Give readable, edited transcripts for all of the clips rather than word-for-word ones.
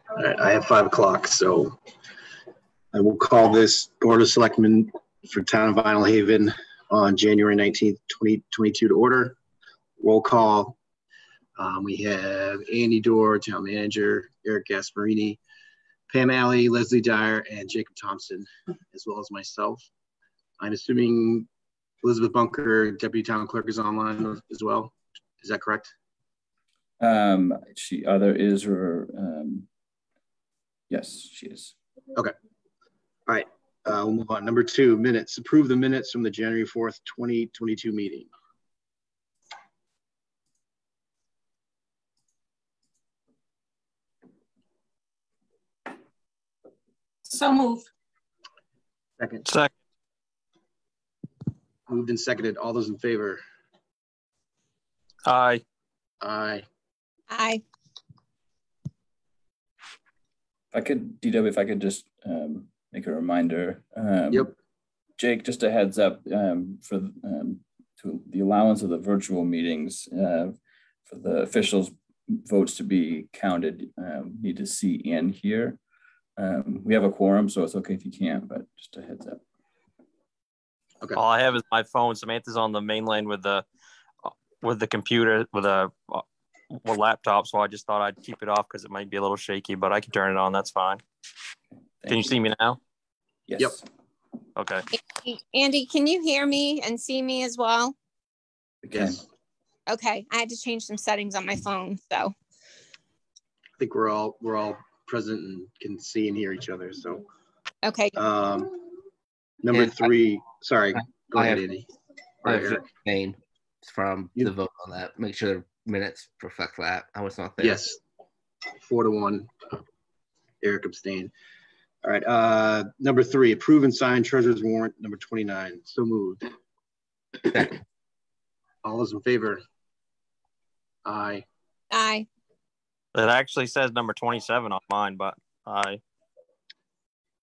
All right, I have 5 o'clock, so I will call this Board of Selectmen for Town of Vinalhaven on January 19th, 2022 to order. Roll call. We have Andy Dorr, Town Manager, Eric Gasparini, Pam Alley, Leslie Dyer, and Jacob Thompson, as well as myself. I'm assuming Elizabeth Bunker, Deputy Town Clerk, is online as well. Is that correct? She either is or yes, she is. Okay. All right. We'll move on. Number 2, minutes. Approve the minutes from the January 4th, 2022 meeting. So moved. Second. Second. Moved and seconded. All those in favor? Aye. Aye. Aye. If I could just make a reminder. Yep. Jake, just a heads up for to the allowance of the virtual meetings for the officials' votes to be counted. Need to see and hear. We have a quorum, so it's okay if you can't, but just a heads up. Okay. All I have is my phone. Samantha's on the main line with the computer with a laptop, so I just thought I'd keep it off because it might be a little shaky, but I can turn it on. That's fine. Can you see me now? Yes. Yep. Okay. Andy, can you hear me and see me as well? Yes. Okay. I had to change some settings on my phone, so. I think we're all present and can see and hear each other. So. Okay. Number 3. Sorry. Go ahead, Andy. I have abstain from the vote on that. Make sure the minutes reflect that. I was not there. Yes. 4-1. Eric abstained. All right. Number 3, approve and sign treasurer's warrant number 29. So moved. Second. All those in favor? Aye. Aye. It actually says number 27 on mine, but aye.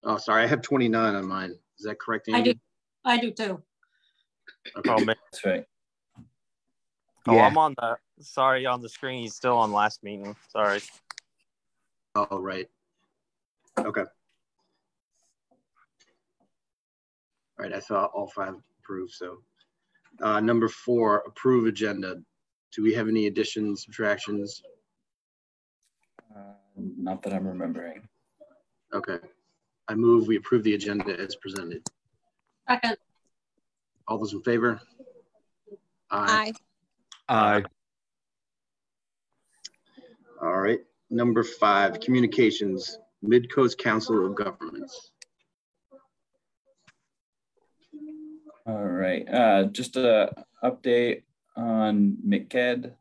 Oh, sorry. I have 29 on mine. Is that correct, Andy? I do too. Oh, That's right. Oh, Yeah. I'm on the screen. He's still on last meeting. Sorry. Oh, right. Okay. All right. I thought all 5 approved. So number 4, approve agenda. Do we have any additions, subtractions? Not that I'm remembering. Okay. I move we approve the agenda as presented. Second. All those in favor? Aye. Aye. All right. Number 5, communications, Mid-Coast Council of Governments. All right. Just a update on MCED,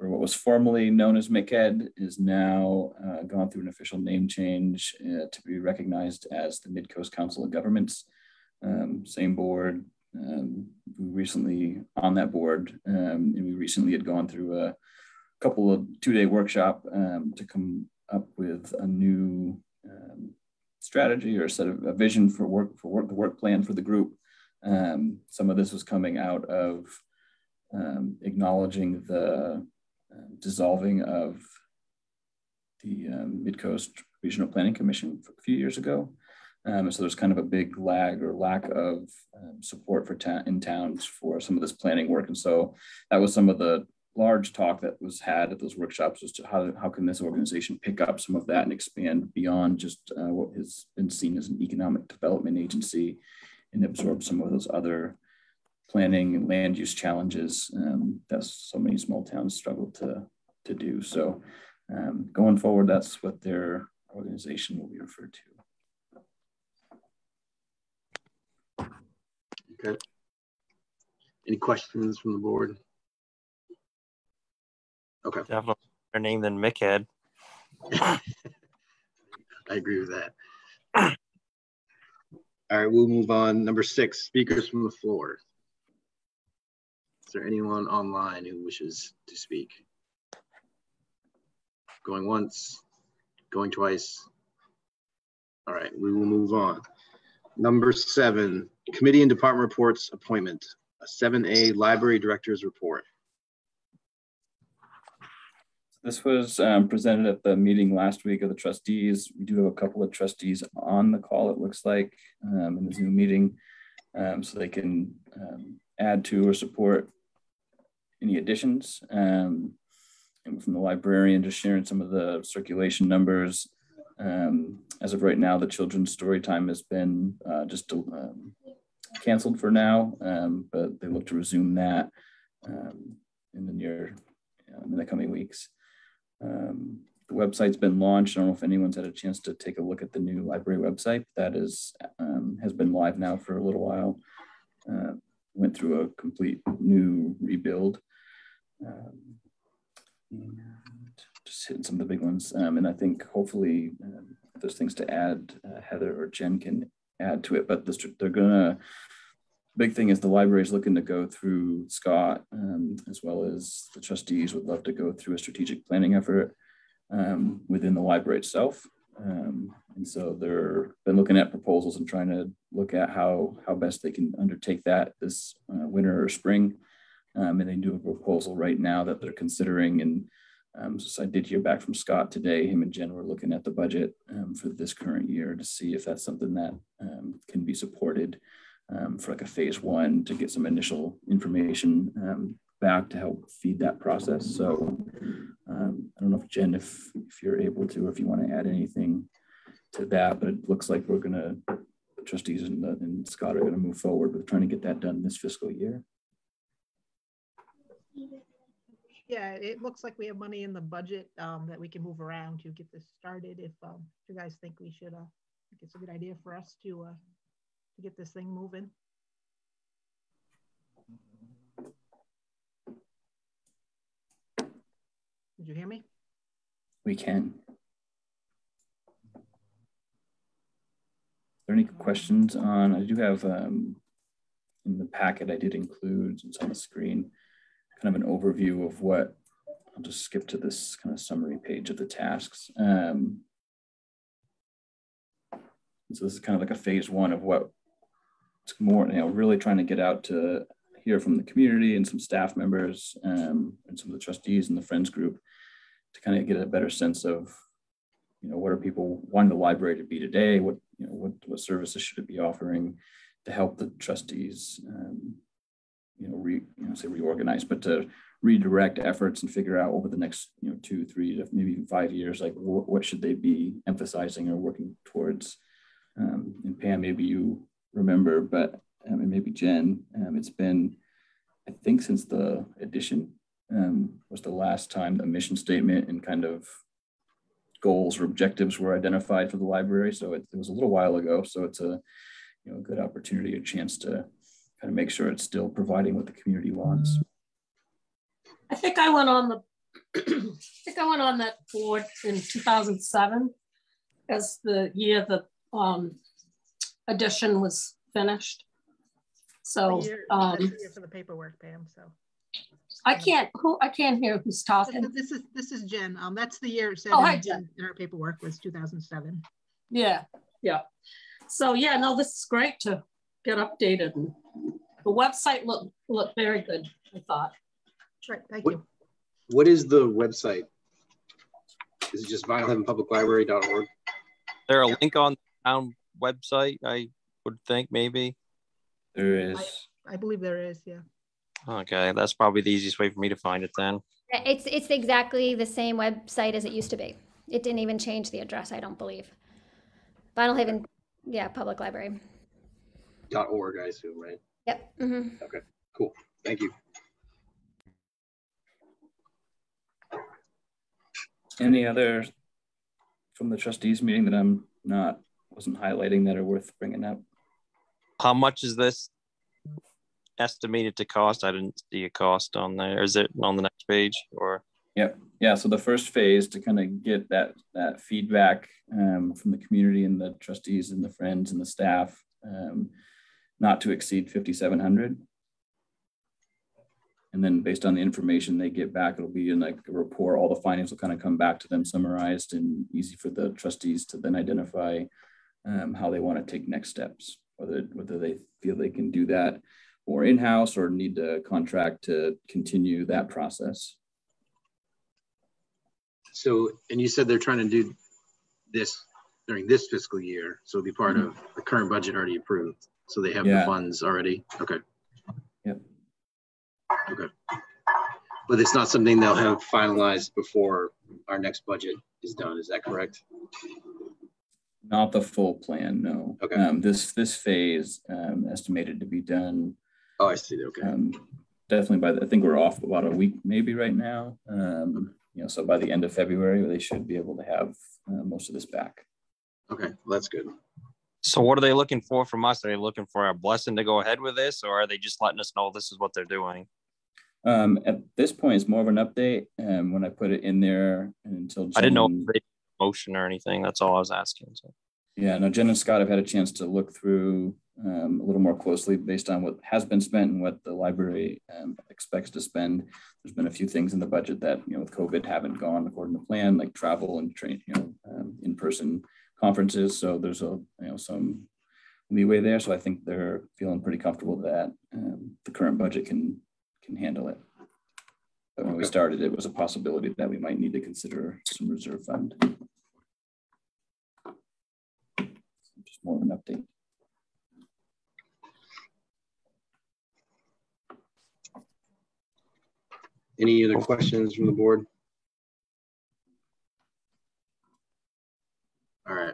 or what was formerly known as MCED, is now gone through an official name change to be recognized as the Mid-Coast Council of Governments. Same board. We recently on that board, and we recently had gone through a couple of 2-day workshop to come up with a new strategy or a vision for the work plan for the group. Some of this was coming out of acknowledging the dissolving of the Mid-Coast Regional Planning Commission a few years ago. So there's kind of a big lag or lack of support for in towns for some of this planning work. And so that was some of the large talk that was had at those workshops as to how can this organization pick up some of that and expand beyond just what has been seen as an economic development agency and absorb some of those other planning and land use challenges that so many small towns struggle to do. So going forward, that's what their organization will be referred to. Okay. Any questions from the board? Okay. Definitely better name than MCED. I agree with that. All right, we'll move on. Number 6, speakers from the floor. Is there anyone online who wishes to speak? Going once, going twice. All right, we will move on. Number 7, committee and department reports appointment, a 7A library director's report. This was presented at the meeting last week of the trustees. We do have a couple of trustees on the call, it looks like, in the Zoom meeting, so they can add to or support any additions. And from the librarian, just sharing some of the circulation numbers. As of right now, the children's story time has been just canceled for now, but they look to resume that in the coming weeks. The website's been launched. I don't know if anyone's had a chance to take a look at the new library website. That is has been live now for a little while. Went through a complete new rebuild. And just hitting some of the big ones. And I think hopefully if there's things to add, Heather or Jen can add to it, but they're gonna, big thing is the library is looking to go through Scott, as well as the trustees would love to go through a strategic planning effort within the library itself. And so they're been looking at proposals and trying to look at how best they can undertake that this winter or spring. And they do a proposal right now that they're considering. And so I did hear back from Scott today. Him and Jen were looking at the budget for this current year to see if that's something that can be supported for like a phase one to get some initial information back to help feed that process. So I don't know if Jen, if you're able to, or if you want to add anything to that, but it looks like we're gonna, the trustees and Scott are gonna move forward with trying to get that done this fiscal year. Yeah, it looks like we have money in the budget that we can move around to get this started. If you guys think we should, I think it's a good idea for us to get this thing moving. Did you hear me? We can. Are there any questions on, I do have in the packet, I did include, it's on the screen, kind of an overview of what, I'll just skip to this kind of summary page of the tasks. So this is kind of like a phase one of what it's more, really trying to get out to hear from the community and some staff members and some of the trustees and the Friends group to kind of get a better sense of, what are people wanting the library to be today? What services should it be offering to help the trustees, reorganize, but to redirect efforts and figure out over the next, 2, 3 to maybe even 5 years, like what should they be emphasizing or working towards? And Pam, maybe you remember, but and maybe Jen, it's been, I think since the addition was the last time the mission statement and kind of goals or objectives were identified for the library. So it was a little while ago. So it's a good opportunity, a chance to kind of make sure it's still providing what the community wants. I think I went on that board in 2007 as the year the addition was finished. So that's the year for the paperwork, Pam. So I can't hear who's talking. This is Jen. That's the year it said in our paperwork was 2007. Yeah. So yeah, no, this is great to get updated. And the website looked very good, I thought. Right, thank you. What is the website? Is it just vinalhavenpubliclibrary.org? Is there a link on the town website? I would think maybe. There is. I believe there is, yeah. Okay, that's probably the easiest way for me to find it then. It's exactly the same website as it used to be. It didn't even change the address, I don't believe. Vinalhaven, Public Library. .org, I assume, right? Yep. Mm-hmm. Okay, cool. Thank you. Any other from the trustees meeting that wasn't highlighting that are worth bringing up? How much is this estimated to cost? I didn't see a cost on there. Is it on the next page or? Yep. Yeah. So the first phase to kind of get that feedback from the community and the trustees and the Friends and the staff, not to exceed 5,700. And then based on the information they get back, it'll be in like a report. All the findings will kind of come back to them summarized and easy for the trustees to then identify how they want to take next steps, whether they feel they can do that or in-house or need to contract to continue that process. So, and you said they're trying to do this during this fiscal year, so it'll be part of the current budget already approved. So they have the funds already. Okay. Yep. Okay. But it's not something they'll have finalized before our next budget is done. Is that correct? Not the full plan, no. Okay. This phase estimated to be done. Oh, I see. Okay. Definitely by I think we're off about a week maybe right now. So by the end of February, they should be able to have most of this back. Okay, well, that's good. So what are they looking for from us? Are they looking for a blessing to go ahead with this, or are they just letting us know this is what they're doing? At this point, it's more of an update. When I put it in there until Jen, I didn't know if they motion or anything. That's all I was asking. So. Yeah, no, Jen and Scott have had a chance to look through a little more closely based on what has been spent and what the library expects to spend. There's been a few things in the budget that, with COVID haven't gone according to plan, like travel and in-person conferences. So there's some leeway there. So I think they're feeling pretty comfortable that the current budget can handle it. But when we started, it was a possibility that we might need to consider some reserve fund. Just more of an update. Any other questions from the board? All right.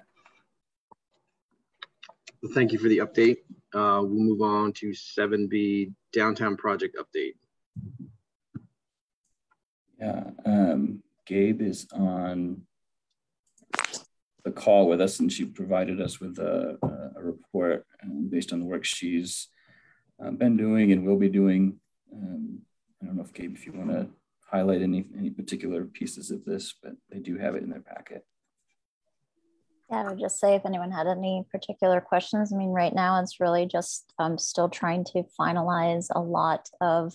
Well, thank you for the update. We'll move on to 7B, downtown project update. Yeah, Gabe is on the call with us, and she provided us with a report based on the work she's been doing and will be doing. I don't know if Gabe, if you want to highlight any particular pieces of this, but they do have it in their packet. Yeah, I would just say if anyone had any particular questions, I mean, right now it's really just still trying to finalize a lot of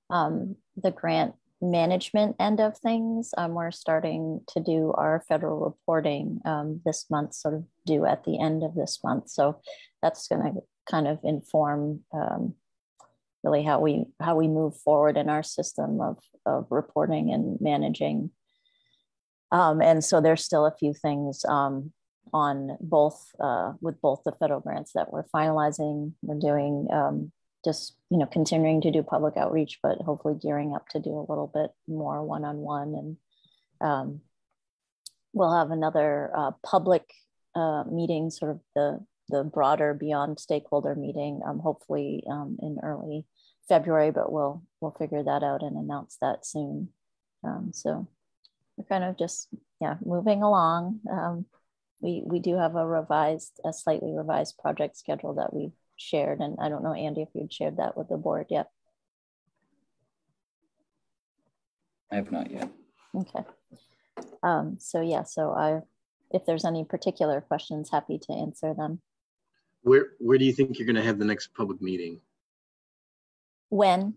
the grant management end of things. We're starting to do our federal reporting this month, sort of due at the end of this month. So that's going to kind of inform really how we move forward in our system of reporting and managing. And so there's still a few things on both with both the federal grants that we're finalizing. We're doing just continuing to do public outreach, but hopefully gearing up to do a little bit more one-on-one. And we'll have another public meeting, sort of the broader beyond stakeholder meeting, hopefully in early February, but we'll figure that out and announce that soon. So we're kind of just moving along. We do have a slightly revised project schedule that we shared, and I don't know, Andy, if you'd shared that with the board yet. I have not yet. Okay. So if there's any particular questions, happy to answer them. Where do you think you're going to have the next public meeting? When?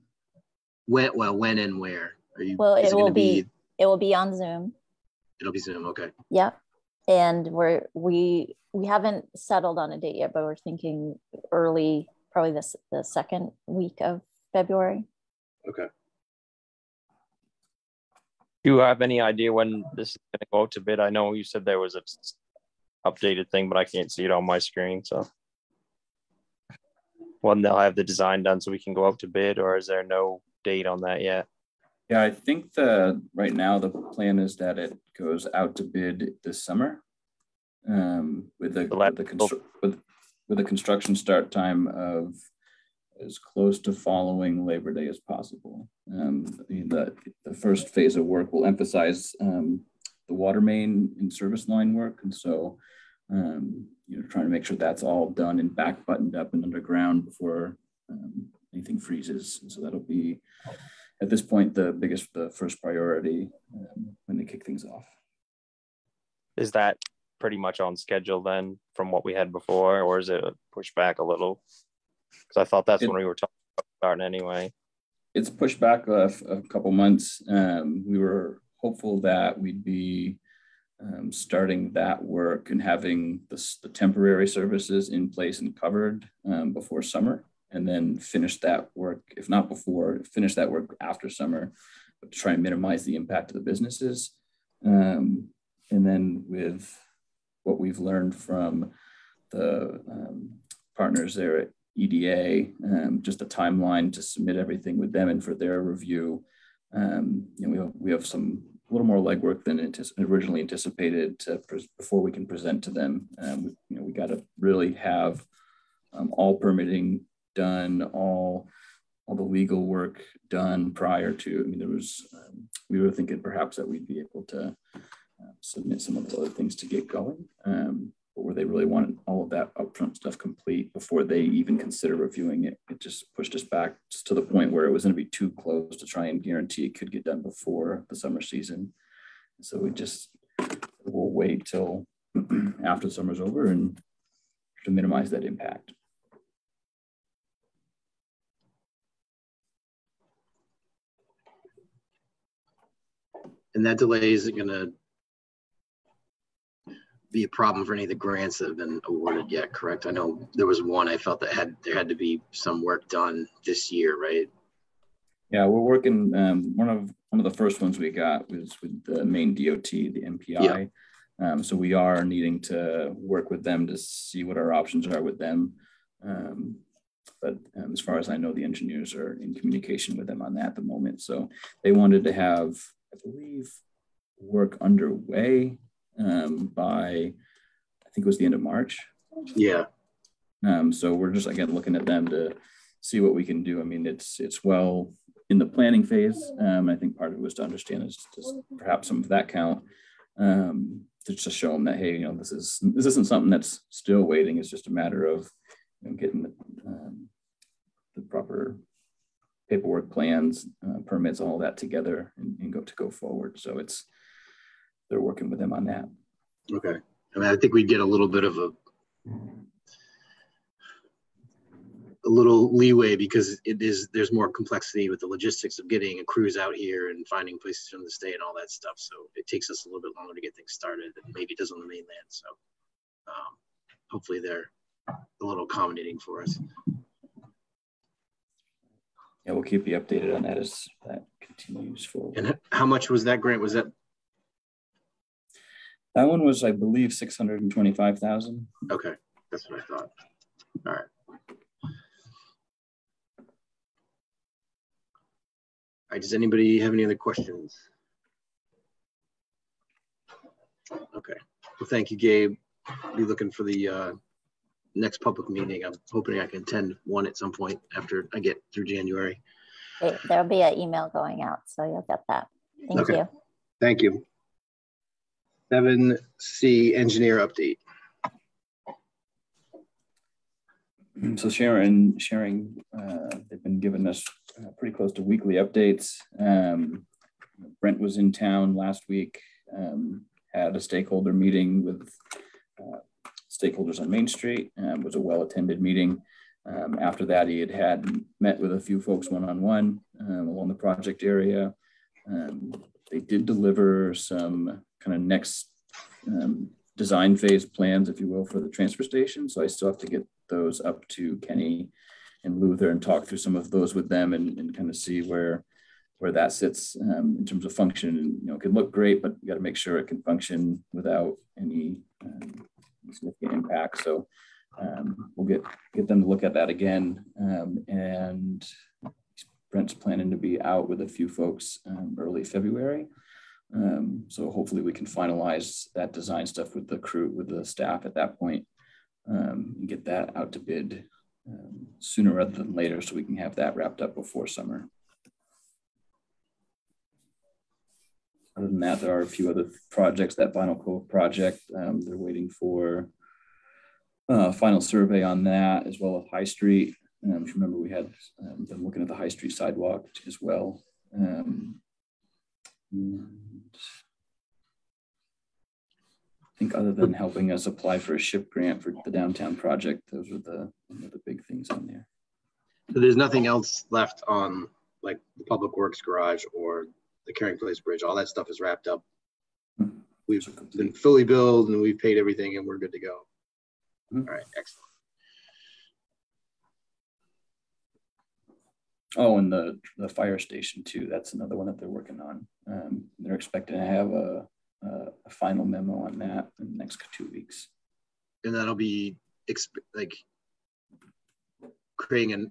When and where? Well, it will be on Zoom. It'll be Zoom. Okay. Yep. And we haven't settled on a date yet, but we're thinking early, probably the second week of February. Okay. Do you have any idea when this is going to go out to bid? I know you said there was a updated thing, but I can't see it on my screen. So when they'll have the design done so we can go out to bid, or is there no date on that yet? Yeah, I think right now the plan is that it goes out to bid this summer with the construction start time of as close to following Labor Day as possible. The first phase of work will emphasize the water main and service line work, and so trying to make sure that's all done and back buttoned up and underground before anything freezes. And so that'll be, at this point, the first priority when they kick things off. Is that pretty much on schedule then from what we had before, or is it pushed back a little? Because I thought that's when we were talking about starting anyway. It's pushed back a couple months. We were hopeful that we'd be starting that work and having the temporary services in place and covered before summer, and then finish that work, if not before, finish that work after summer, but to try and minimize the impact of the businesses. And then with what we've learned from the partners there at EDA, just a timeline to submit everything with them and for their review. We have some a little more legwork than originally anticipated before we can present to them. We got to really have all permitting done, all the legal work done prior to. We were thinking perhaps that we'd be able to submit some of the other things to get going, but where they really wanted all of that upfront stuff complete before they even consider reviewing it. It just pushed us back to the point where it was going to be too close to try and guarantee it could get done before the summer season. So we'll wait till after the summer's over and to minimize that impact. And that delay isn't going to be a problem for any of the grants that have been awarded yet, correct? I know there was one I felt that there had to be some work done this year, right? Yeah, we're working. One of the first ones we got was with the Maine DOT, the MPI. Yeah. So we are needing to work with them to see what our options are with them. But as far as I know, the engineers are in communication with them on that at the moment. So they wanted to have, I believe, work underway by, I think it was the end of March. Yeah. So we're just, again, looking at them to see what we can do. I mean, it's well in the planning phase. I think part of it was to understand is just perhaps some of that count to just show them that, hey, this isn't something that's still waiting. It's just a matter of getting the proper paperwork, plans, permits, all that together and go forward. So they're working with them on that. Okay. I mean, I think we get a little bit of a little leeway because there's more complexity with the logistics of getting a crews out here and finding places for them to stay and all that stuff. So it takes us a little bit longer to get things started than maybe it does on the mainland. So hopefully they're a little accommodating for us. Yeah, we'll keep you updated on that as that continues forward. And how much was that grant? Was that? That one was, I believe, $625,000. Okay, that's what I thought. All right. All right, does anybody have any other questions? Okay, well, thank you, Gabe. Be looking for the next public meeting. I'm hoping I can attend one at some point after I get through January. There'll be an email going out, so you'll get that. Thank you. Thank you. 7C engineer update. So sharing, they've been giving us pretty close to weekly updates. Brent was in town last week, had a stakeholder meeting with stakeholders on Main Street. Was a well-attended meeting. After that, he had met with a few folks one-on-one along the project area. They did deliver some kind of next design phase plans, if you will, for the transfer station. So I still have to get those up to Kenny and Luther and talk through some of those with them and kind of see where that sits in terms of function. It can look great, but you got to make sure it can function without any significant impact. So we'll get them to look at that again. And Brent's planning to be out with a few folks early February. So hopefully we can finalize that design stuff with the crew, with the staff at that point, and get that out to bid sooner rather than later so we can have that wrapped up before summer. Other than that, there are a few other projects. That Vinyl Cove project, they're waiting for final survey on that, as well as High Street. If you remember, we had been looking at the High Street sidewalk as well. I think other than helping us apply for a SHIP grant for the downtown project, those are the big things on there. So there's nothing else left on like the Public Works garage or the Caring Place Bridge. All that stuff is wrapped up. We've been fully billed and we've paid everything and we're good to go. All right, excellent. Oh, and the fire station too. That's another one that they're working on. They're expecting to have a a final memo on that in the next 2 weeks. And that'll be like creating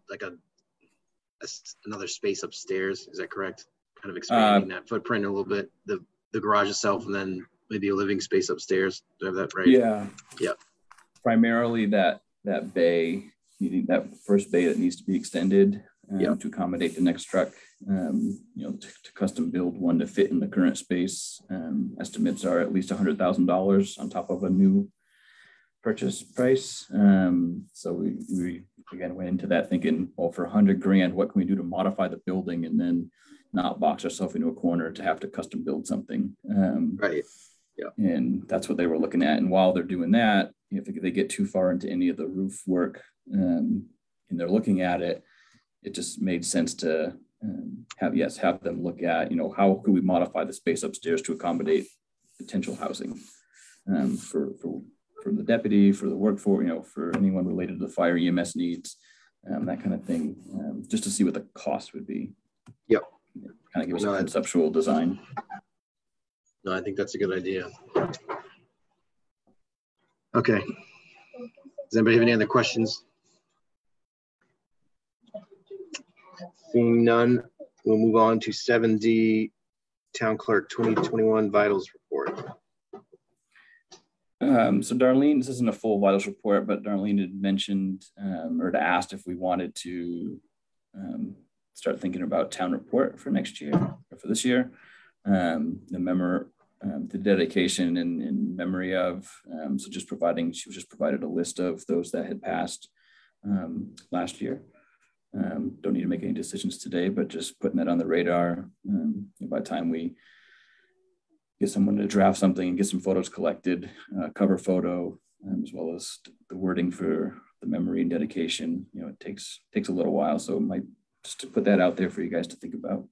another space upstairs. Is that correct? Kind of expanding that footprint a little bit, the garage itself, and then maybe a living space upstairs. Do I have that right? Yeah. Yeah. Primarily that bay, that first bay that needs to be extended to accommodate the next truck. To custom build one to fit in the current space. Estimates are at least $100,000 on top of a new purchase price. So we again went into that thinking, well, for $100,000, what can we do to modify the building and then not box ourselves into a corner to have to custom build something. Right. Yeah. And that's what they were looking at. And while they're doing that, if they get too far into any of the roof work and they're looking at it, it just made sense to have them look at, how could we modify the space upstairs to accommodate potential housing for the deputy, for the workforce, for anyone related to the fire EMS needs, that kind of thing, just to see what the cost would be. Yep. Kind of give us a conceptual design. No, I think that's a good idea. Okay. Does anybody have any other questions? Seeing none, we'll move on to 7D, Town Clerk 2021 Vitals Report. So Darlene, this isn't a full vitals report, but Darlene had mentioned or asked if we wanted to start thinking about town report for next year or for this year. The dedication in memory of, so she was just provided a list of those that had passed last year. Don't need to make any decisions today, but just putting that on the radar. By the time we get someone to draft something and get some photos collected, cover photo, as well as the wording for the memory and dedication, it takes a little while. So it might just to put that out there for you guys to think about.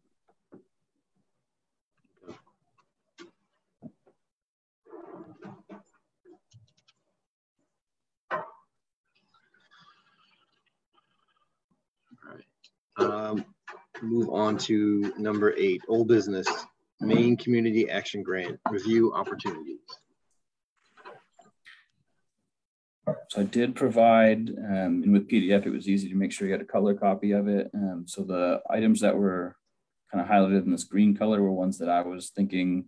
Move on to number 8, old business, Maine Community Action Grant, review opportunities. So I did provide, and with PDF, it was easy to make sure you had a color copy of it. So the items that were kind of highlighted in this green color were ones that I was thinking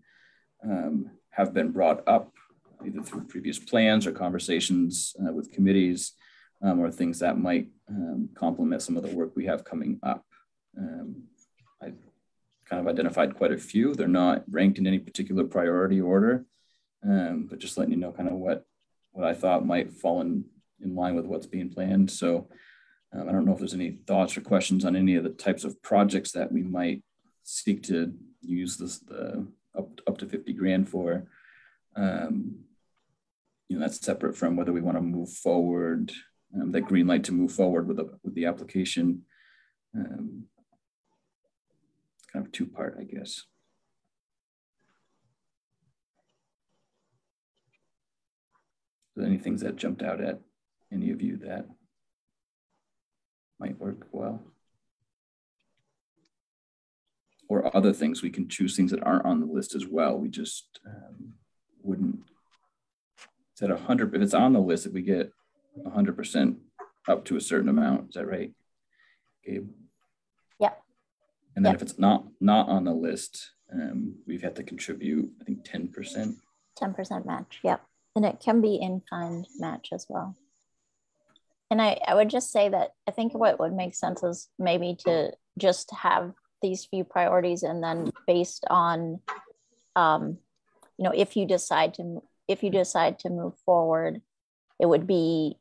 have been brought up either through previous plans or conversations with committees or things that might complement some of the work we have coming up. I kind of identified quite a few. They're not ranked in any particular priority order, but just letting you know kind of what I thought might fall in line with what's being planned. So I don't know if there's any thoughts or questions on any of the types of projects that we might seek to use the up to 50 grand for. That's separate from whether we want to move forward, that green light to move forward with the application. Kind of two-part, I guess. So any things that jumped out at any of you that might work well? Or other things, we can choose things that aren't on the list as well. We just wouldn't, it's at 100, if it's on the list, if we get 100% up to a certain amount, is that right, Gabe? Yeah. And then if it's not on the list, we've had to contribute, I think 10%. 10% match, yep. And it can be in-kind match as well. And I would just say that I think what would make sense is maybe to just have these few priorities, and then based on, if you decide to move forward, it would be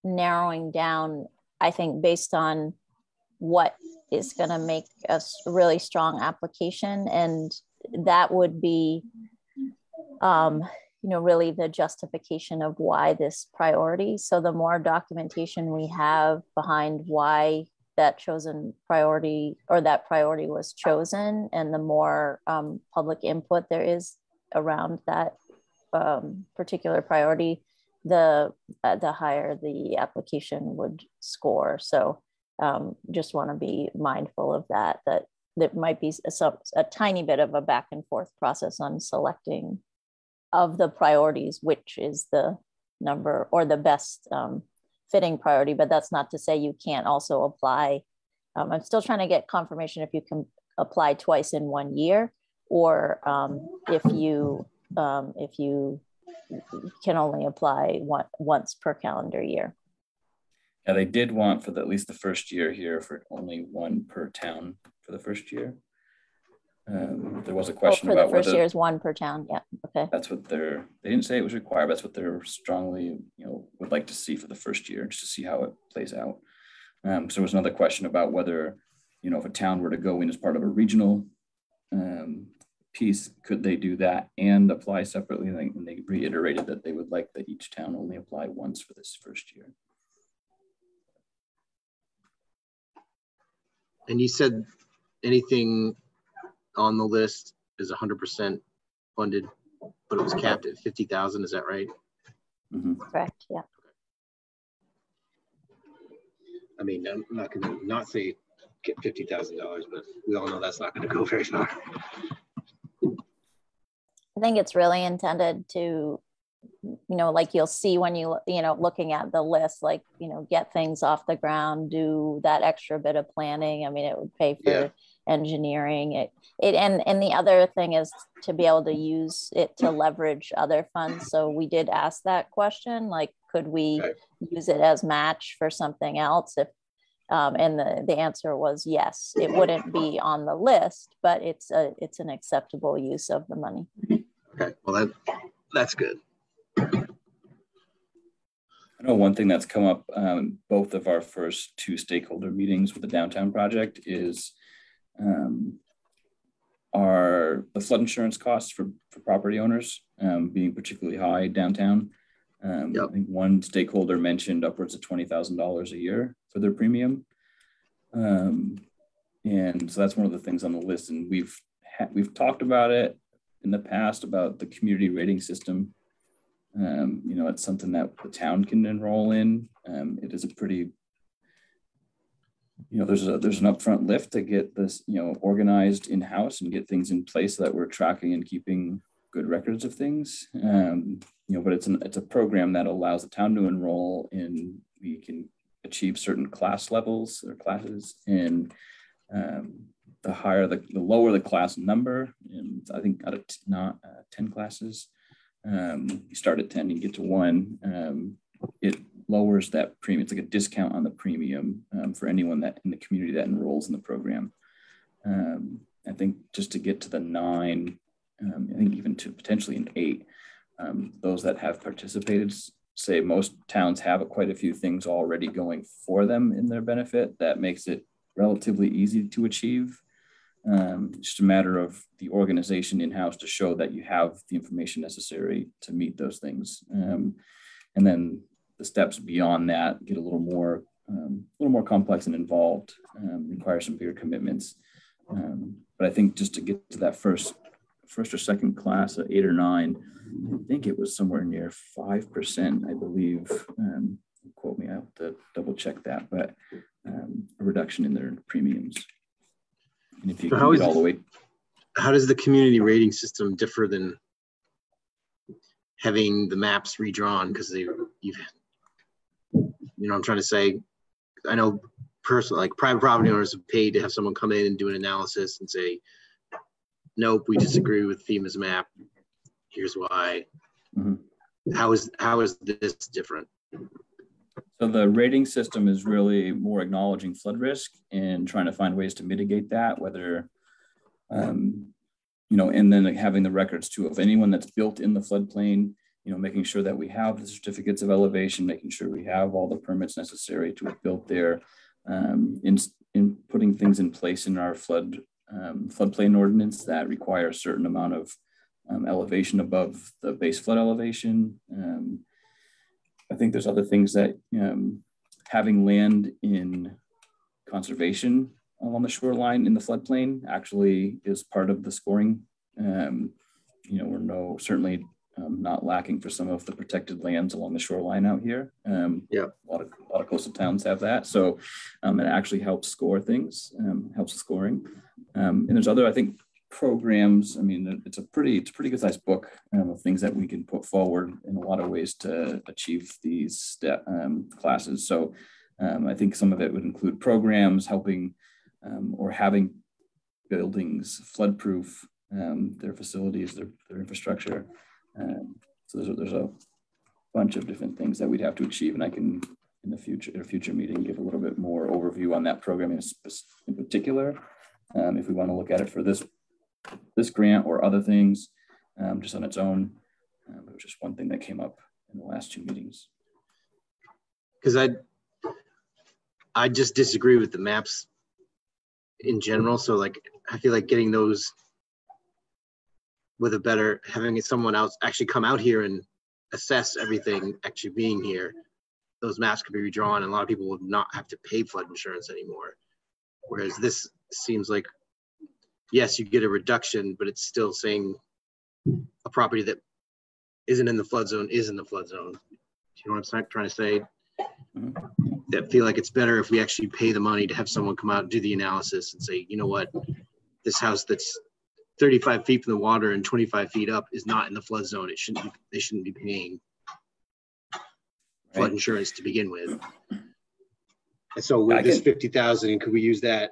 narrowing down, I think, based on what is going to make a really strong application, and that would be really the justification of why this priority. So the more documentation we have behind why that chosen priority or that priority was chosen, and the more public input there is around that particular priority, the higher the application would score. So just want to be mindful of that might be a tiny bit of a back and forth process on selecting of the priorities, which is the number or the best fitting priority, but that's not to say you can't also apply. I'm still trying to get confirmation if you can apply twice in 1 year, or if you can only apply once per calendar year. Yeah, they did want for at least the first year here for only one per town for the first year. There was a question for about the first whether year is one per town. Yeah, okay. That's what they didn't say it was required. But that's what they're strongly, would like to see for the first year, just to see how it plays out. So there was another question about whether, if a town were to go in as part of a regional piece, could they do that and apply separately? And they reiterated that they would like that each town only apply once for this first year. And you said anything on the list is 100% funded, but it was capped at 50,000. Is that right? Mm-hmm. Correct. Yeah. I mean, I'm not going to not say get $50,000, but we all know that's not going to go very far. I think it's really intended to, like you'll see when looking at the list, like, get things off the ground, do that extra bit of planning. I mean, it would pay for engineering. And the other thing is to be able to use it to leverage other funds. So we did ask that question, like, could we use it as match for something else? And the answer was yes. It wouldn't be on the list, but it's an acceptable use of the money. Okay, well that's good. I know one thing that's come up both of our first two stakeholder meetings with the downtown project is the flood insurance costs for property owners being particularly high downtown. I think one stakeholder mentioned upwards of $20,000 a year for their premium. And so that's one of the things on the list. And we've talked about it in the past about the community rating system. It's something that the town can enroll in. It is a pretty, there's an upfront lift to get this, organized in-house and get things in place so that we're tracking and keeping good records of things. But it's a program that allows the town to enroll in. We can achieve certain class levels or classes, and the lower the class number. And I think out of 10 classes, you start at 10, you get to 1. It lowers that premium. It's like a discount on the premium for anyone that in the community that enrolls in the program. I think just to get to the 9, I think even to potentially an 8, those that have participated say most towns have quite a few things already going for them in their benefit that makes it relatively easy to achieve. Just a matter of the organization in-house to show that you have the information necessary to meet those things. And then the steps beyond that get a little more complex and involved, require some bigger commitments. But I think just to get to that first or second class at 8 or 9, I think it was somewhere near 5%, I believe. Quote me, I have to double check that, but a reduction in their premiums. And if you can get all the way. How does the community rating system differ than having the maps redrawn? Because I'm trying to say, I know personally, like private property owners have paid to have someone come in and do an analysis and say, nope, we disagree with FEMA's map. Here's why. Mm-hmm. How is this different? So the rating system is really more acknowledging flood risk and trying to find ways to mitigate that, whether, and then having the records too of anyone that's built in the floodplain, making sure that we have the certificates of elevation, making sure we have all the permits necessary to have built there, in putting things in place in our floodplain ordinance that require a certain amount of elevation above the base flood elevation. I think there's other things that having land in conservation along the shoreline in the floodplain actually is part of the scoring. We're certainly not lacking for some of the protected lands along the shoreline out here. A lot of coastal towns have that. So it actually helps score things, helps scoring. And there's other, I think, programs, I mean, it's a pretty good sized book of things that we can put forward in a lot of ways to achieve these classes. So I think some of it would include programs helping or having buildings flood-proof, their facilities, their infrastructure. So there's a bunch of different things that we'd have to achieve, and I can in the future meeting give a little bit more overview on that program in particular, if we want to look at it for this grant or other things, just on its own. It was just one thing that came up in the last 2 meetings. Because I just disagree with the maps in general. So like, I feel like getting those with having someone else actually come out here and assess everything actually being here, those maps could be redrawn and a lot of people would not have to pay flood insurance anymore. Whereas this seems like, yes, you get a reduction, but it's still saying a property that isn't in the flood zone is in the flood zone. Do you know what I'm trying to say? That feel like it's better if we actually pay the money to have someone come out and do the analysis and say, you know what, this house that's 35 feet from the water and 25 feet up is not in the flood zone. They shouldn't be paying flood insurance to begin with. And so with this 50,000, could we use that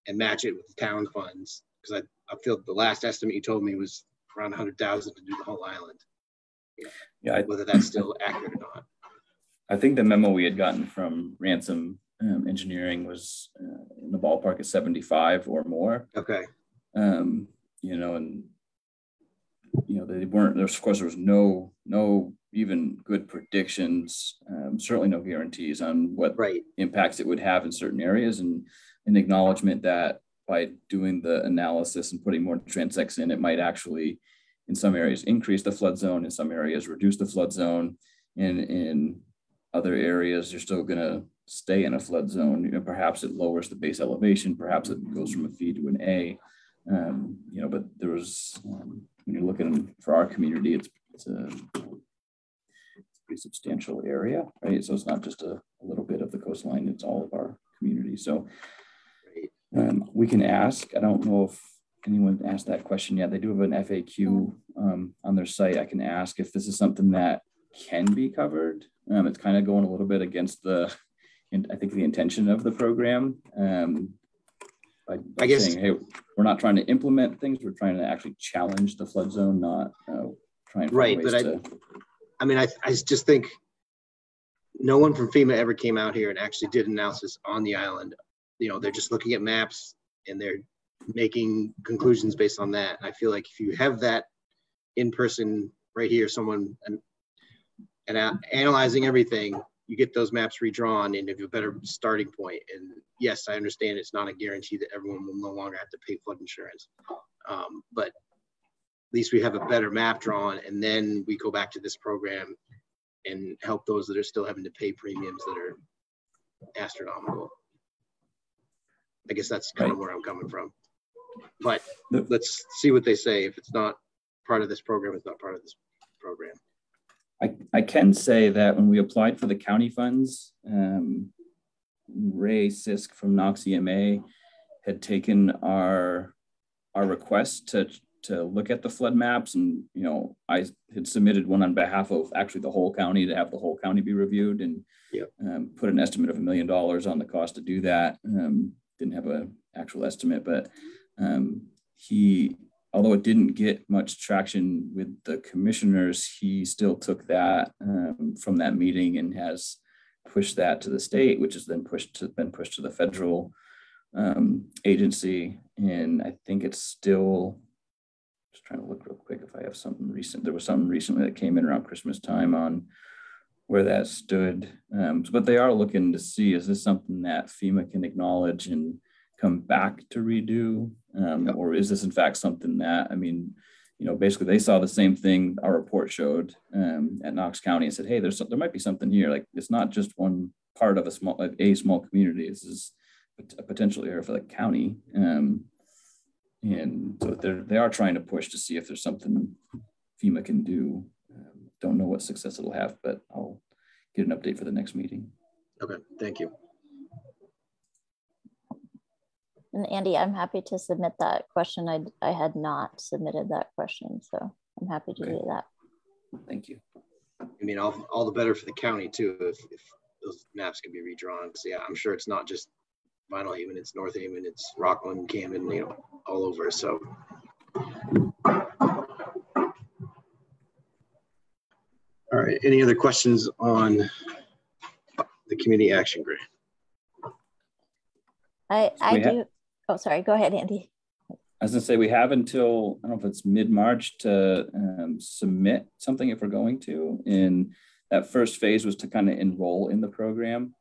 and match it with the town funds? Because I feel the last estimate you told me was around 100,000 to do the whole island. Yeah, whether that's still accurate or not. I think the memo we had gotten from Ransom Engineering was in the ballpark of 75 or more. Okay. You know, and you know, they weren't. Of course, there was no even good predictions. Certainly, no guarantees on what impacts it would have in certain areas, and an acknowledgement that by doing the analysis and putting more transects in, it might actually, in some areas, increase the flood zone. In some areas, reduce the flood zone. And in other areas, you're still going to stay in a flood zone. You know, perhaps it lowers the base elevation. Perhaps it goes from a fee to an A. You know, but there was, when you're looking for our community, it's a pretty substantial area, right? So it's not just a little bit of the coastline, it's all of our community. So we can ask, I don't know if anyone asked that question yet. They do have an FAQ on their site. I can ask if this is something that can be covered. It's kind of going a little bit against I think the intention of the program. By saying, hey, we're not trying to implement things, we're trying to actually challenge the flood zone, not try and find ways to... I mean, I just think no one from FEMA ever came out here and actually did analysis on the island. You know, they're just looking at maps and they're making conclusions based on that. I feel like if you have that in person right here, someone and analyzing everything, you get those maps redrawn and you have a better starting point. And yes, I understand it's not a guarantee that everyone will no longer have to pay flood insurance. But at least we have a better map drawn, and then we go back to this program and help those that are still having to pay premiums that are astronomical. I guess that's kind of where I'm coming from. But let's see what they say. If it's not part of this program, it's not part of this program. I can say that when we applied for the county funds, Ray Sisk from Knox EMA had taken our request to look at the flood maps, and you know, I had submitted one on behalf of actually the whole county to have the whole county be reviewed, and put an estimate of $1 million on the cost to do that. Didn't have an actual estimate, but although it didn't get much traction with the commissioners, he still took that from that meeting and has pushed that to the state, which has then been pushed to the federal agency. And I think it's still, just trying to look real quick if I have something recent. There was something recently that came in around Christmas time on where that stood. But they are looking to see, is this something that FEMA can acknowledge and come back to redo? Or is this in fact something that, I mean, you know, basically they saw the same thing our report showed at Knox County and said, hey, there might be something here. Like, it's not just one part of a small community. This is a potential area for the county. And so they are trying to push to see if there's something FEMA can do. Don't know what success it'll have, but I'll get an update for the next meeting. Okay, thank you. And Andy, I'm happy to submit that question. I had not submitted that question, so I'm happy to do that. Thank you. I mean, all the better for the county too, if those maps can be redrawn. Because yeah, I'm sure it's not just Vinalhaven, it's North Haven, it's Rockland, Camden, you know, all over. So. All right, any other questions on the community action grant? I do. Oh, sorry. Go ahead, Andy. I was gonna say we have until, I don't know if it's mid-March to submit something if we're going to. And that first phase was to kind of enroll in the program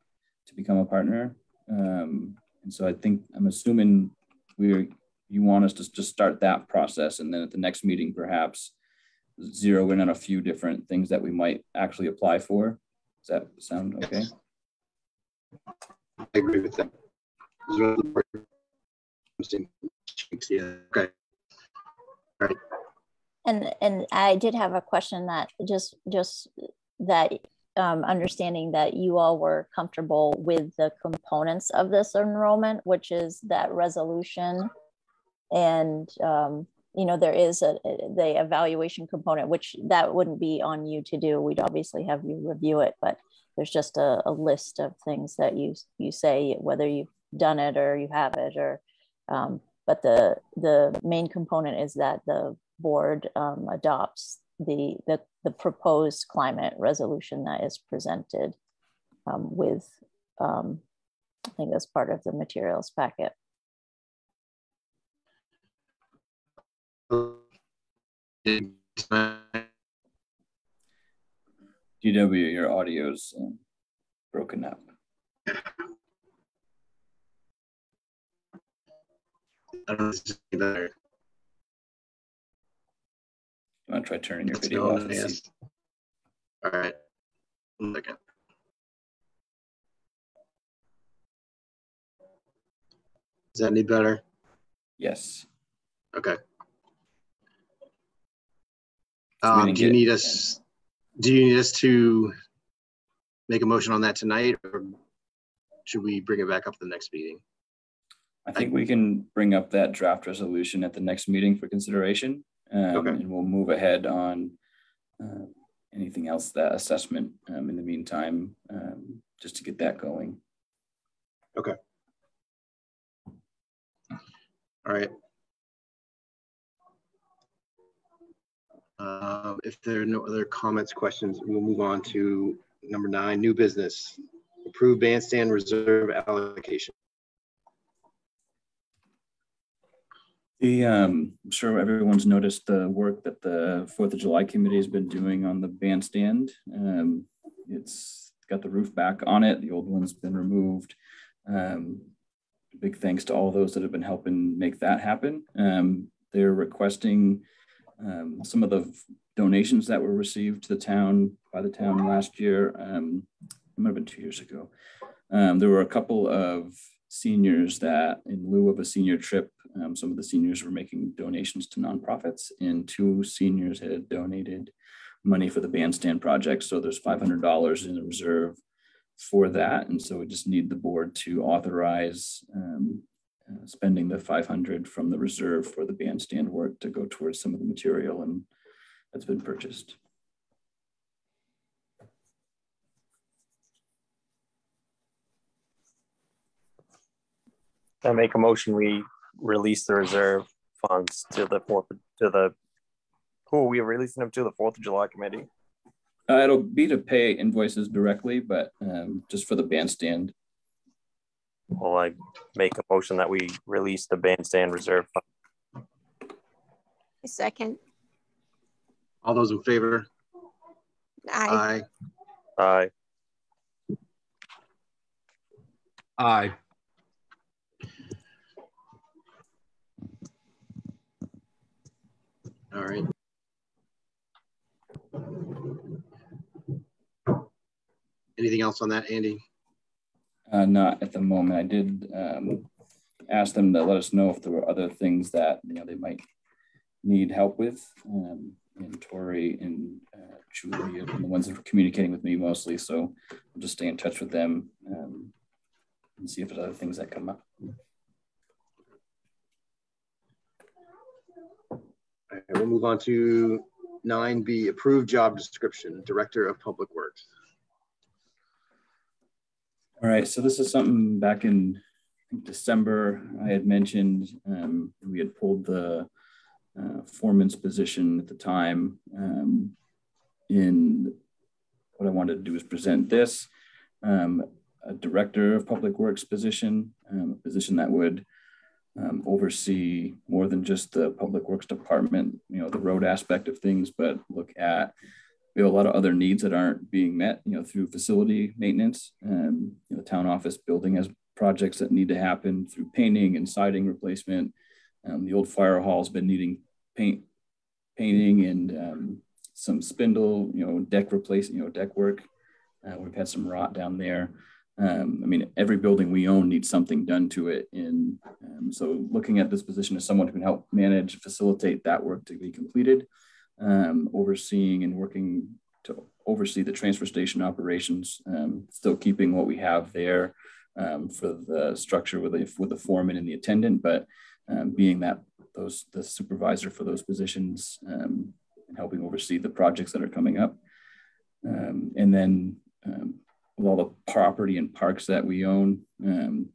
to become a partner. And so I'm assuming you want us to just start that process, and then at the next meeting, perhaps zero in on a few different things that we might actually apply for. Does that sound okay? I agree with that. Yeah. Okay. All right. And I did have a question that just that understanding that you all were comfortable with the components of this enrollment, which is that resolution, and you know, there is the evaluation component, which that wouldn't be on you to do. We'd obviously have you review it, but there's just a list of things that you say, whether you've done it or you have it, or but the main component is that the board adopts the proposed climate resolution that is presented with I think that's part of the materials packet. GW, your audio's broken up. I don't know if it's better. You want to try turning your video off? Yes. All right. 1 second. Is that any better? Yes. Okay. Do you need us to make a motion on that tonight, or should we bring it back up at the next meeting? I think we can bring up that draft resolution at the next meeting for consideration. Okay. And we'll move ahead on anything else, that assessment in the meantime, just to get that going. Okay. All right. If there are no other comments, questions, we'll move on to number 9, new business. Approved bandstand reserve allocation. I'm sure everyone's noticed the work that the 4th of July committee has been doing on the bandstand. It's got the roof back on it. The old one's been removed. Big thanks to all those that have been helping make that happen. They're requesting some of the donations that were received to the town by the town last year. It might have been 2 years ago. There were a couple of seniors that, in lieu of a senior trip, some of the seniors were making donations to nonprofits, and 2 seniors had donated money for the bandstand project. So there's $500 in the reserve for that. And so we just need the board to authorize spending the $500 from the reserve for the bandstand work to go towards some of the material and that's been purchased. I make a motion we release the reserve funds to the who are we releasing them to? The 4th of July committee? It'll be to pay invoices directly, but just for the bandstand. Well, I make a motion that we release the bandstand reserve fund. A second. All those in favor? Aye. Aye. Aye. All right. Anything else on that, Andy? Not at the moment. I did ask them to let us know if there were other things that they might need help with. And Tori and Julie are the ones that are communicating with me mostly. So I'll just stay in touch with them and see if there's other things that come up. All right, we'll move on to 9B, approved job description, Director of Public Works. All right, so this is something back in December I had mentioned. We had pulled the foreman's position at the time. In what I wanted to do is present this, a Director of Public Works position, a position that would oversee more than just the Public Works Department, you know, the road aspect of things, but look at, we have a lot of other needs that aren't being met, you know, through facility maintenance. You know, the town office building has projects that need to happen through painting and siding replacement. The old fire hall has been needing painting and some spindle, you know, deck work. We've had some rot down there. I mean, every building we own needs something done to it. And so looking at this position as someone who can help manage, facilitate that work to be completed, overseeing and working to oversee the transfer station operations, still keeping what we have there for the structure with the foreman and the attendant, but being that the supervisor for those positions and helping oversee the projects that are coming up. And then with all the property and parks that we own,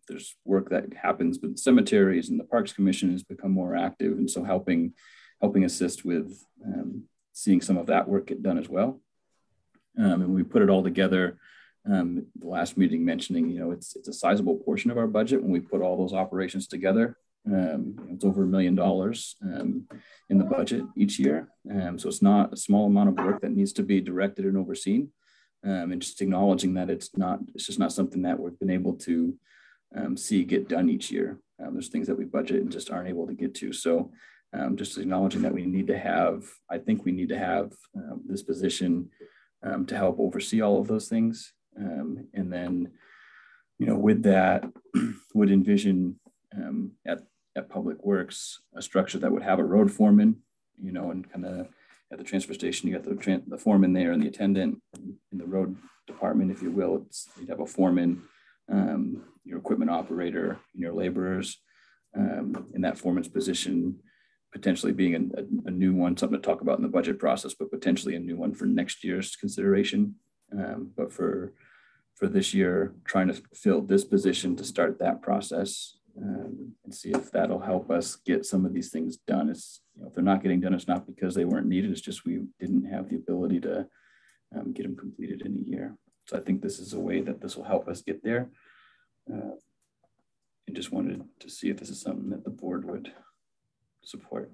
there's work that happens with cemeteries, and the Parks Commission has become more active. And so helping assist with seeing some of that work get done as well. And we put it all together. The last meeting mentioning, you know, it's a sizable portion of our budget when we put all those operations together. It's over $1 million in the budget each year. So it's not a small amount of work that needs to be directed and overseen. And just acknowledging that it's just not something that we've been able to see get done each year. There's things that we budget and just aren't able to get to. So just acknowledging that I think we need to have this position to help oversee all of those things. And then, you know, with that, would envision at Public Works a structure that would have a road foreman, you know, and kind of at the transfer station, you got the foreman there and the attendant. In the road department, if you will, you'd have a foreman, your equipment operator, and your laborers. In that foreman's position, potentially being a new one, something to talk about in the budget process, but potentially a new one for next year's consideration. But for this year, trying to fill this position to start that process and see if that'll help us get some of these things done. It's, you know, if they're not getting done, it's not because they weren't needed. It's just we didn't have the ability to get them completed in a year. So I think this is a way that this will help us get there. And just wanted to see if this is something that the board would support.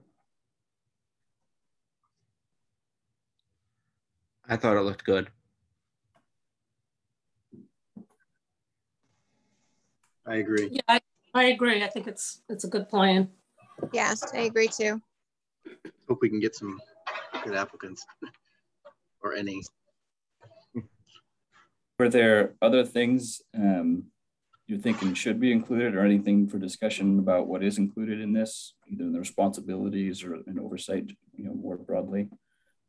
I thought it looked good. I agree. Yeah, I agree. I think it's a good plan. Yes, I agree too. Hope we can get some good applicants or any. Were there other things you're thinking should be included, or anything for discussion about what is included in this, either in the responsibilities or an oversight, you know, more broadly,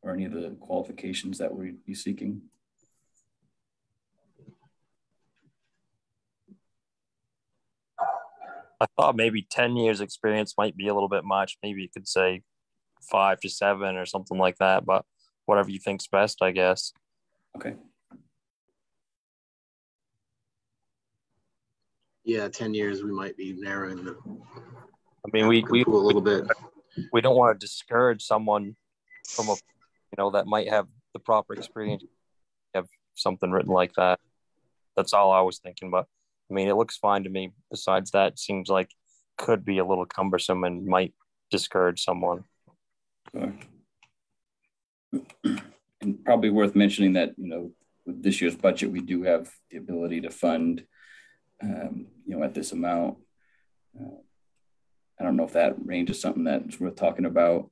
or any of the qualifications that we'd be seeking? I thought maybe 10 years experience might be a little bit much. Maybe you could say 5 to 7 or something like that, but whatever you think's best, I guess. Okay. Yeah, 10 years, we might be narrowing the I mean, we a little bit. We don't want to discourage someone from that might have the proper experience, have something written like that. That's all I was thinking. But I mean, it looks fine to me. Besides that, it seems like could be a little cumbersome and might discourage someone. Sure. And probably worth mentioning that, you know, with this year's budget, we do have the ability to fund, at this amount. I don't know if that range is something that's worth talking about.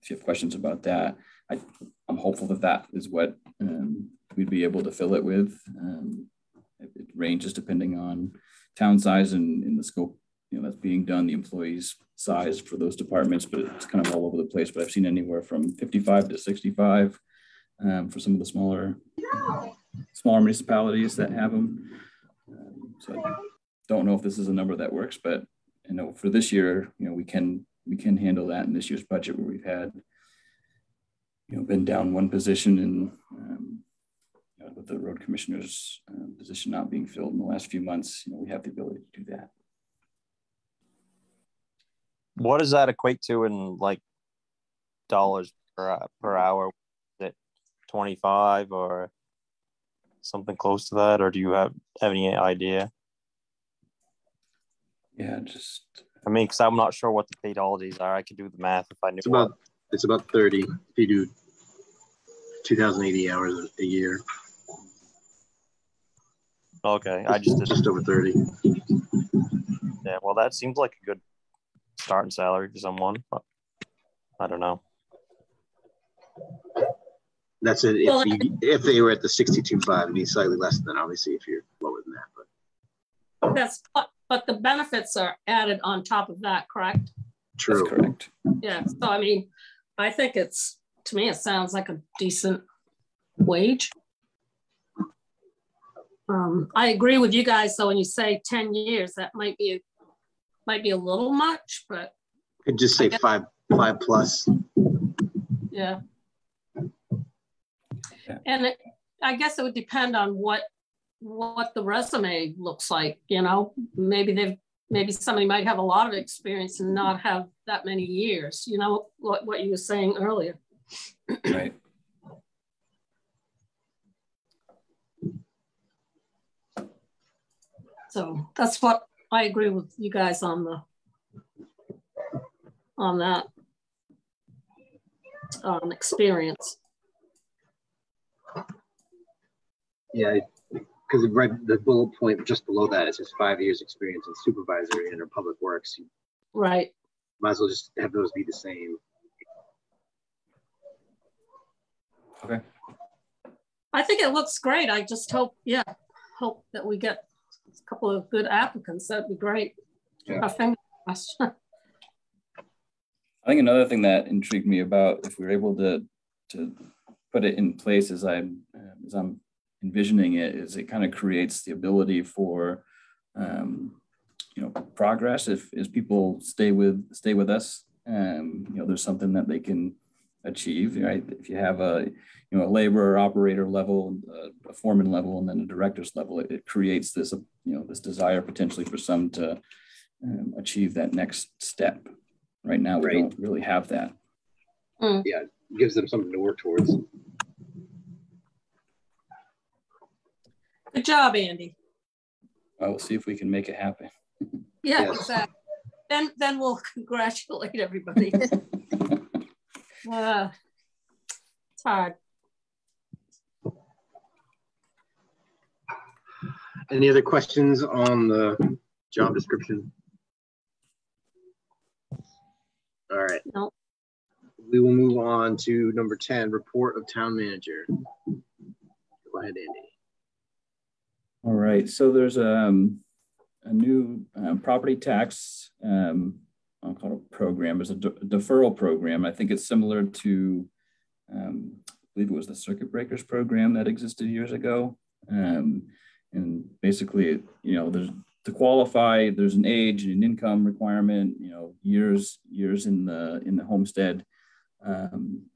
If you have questions about that, I'm hopeful that is what we'd be able to fill it with. It ranges depending on town size and in the scope, that's being done, the employees size for those departments, but it's kind of all over the place. But I've seen anywhere from 55 to 65 for some of the smaller municipalities that have them. So I don't know if this is a number that works, but for this year, we can we can handle that in this year's budget, where we've had, been down one position and with the road commissioner's position not being filled in the last few months, we have the ability to do that. What does that equate to in like dollars per hour? Is it 25 or something close to that, or do you have any idea? Yeah, I mean, because I'm not sure what the paid holidays are. I could do the math if I knew. It's about 30 if you do 2,080 hours a year. Okay, I just did just over 30. Yeah, well, that seems like a good starting salary for someone, but I don't know. That's it. If they were at the 62.5, it'd be slightly less than obviously if you're lower than that. But the benefits are added on top of that, correct? True. That's correct. Yeah. So I mean, I think to me it sounds like a decent wage. I agree with you guys. So when you say 10 years, that might be a little much, but could just say five plus. Yeah. And I guess it would depend on what the resume looks like. Maybe somebody might have a lot of experience and not have that many years. What you were saying earlier. Right. So that's what I agree with you guys on that experience. Yeah, because the bullet point just below that, it says 5 years experience in supervisory and or public works. Right. Might as well just have those be the same. Okay. I think it looks great. I just hope that we get a couple of good applicants. That'd be great. Yeah. Our fingers crossed. I think another thing that intrigued me about if we were able to put it in place as I'm envisioning it, is it kind of creates the ability for progress as people stay with us. There's something that they can achieve, right? If you have a laborer, operator level, a foreman level, and then a director's level, it creates this this desire potentially for some to achieve that next step. Right now, we don't really have that. Yeah, it gives them something to work towards. Good job, Andy. Well, we'll see if we can make it happen. Yeah, yes. Exactly. Then we'll congratulate everybody. It's hard. Any other questions on the job description? All right. No. We will move on to number 10, report of town manager. Go ahead, Andy. All right. So there's a new property tax, I'll call it a program. It's a deferral program. I think it's similar to, I believe it was the circuit breakers program that existed years ago. And basically, there's to qualify, there's an age and an income requirement, years in the homestead.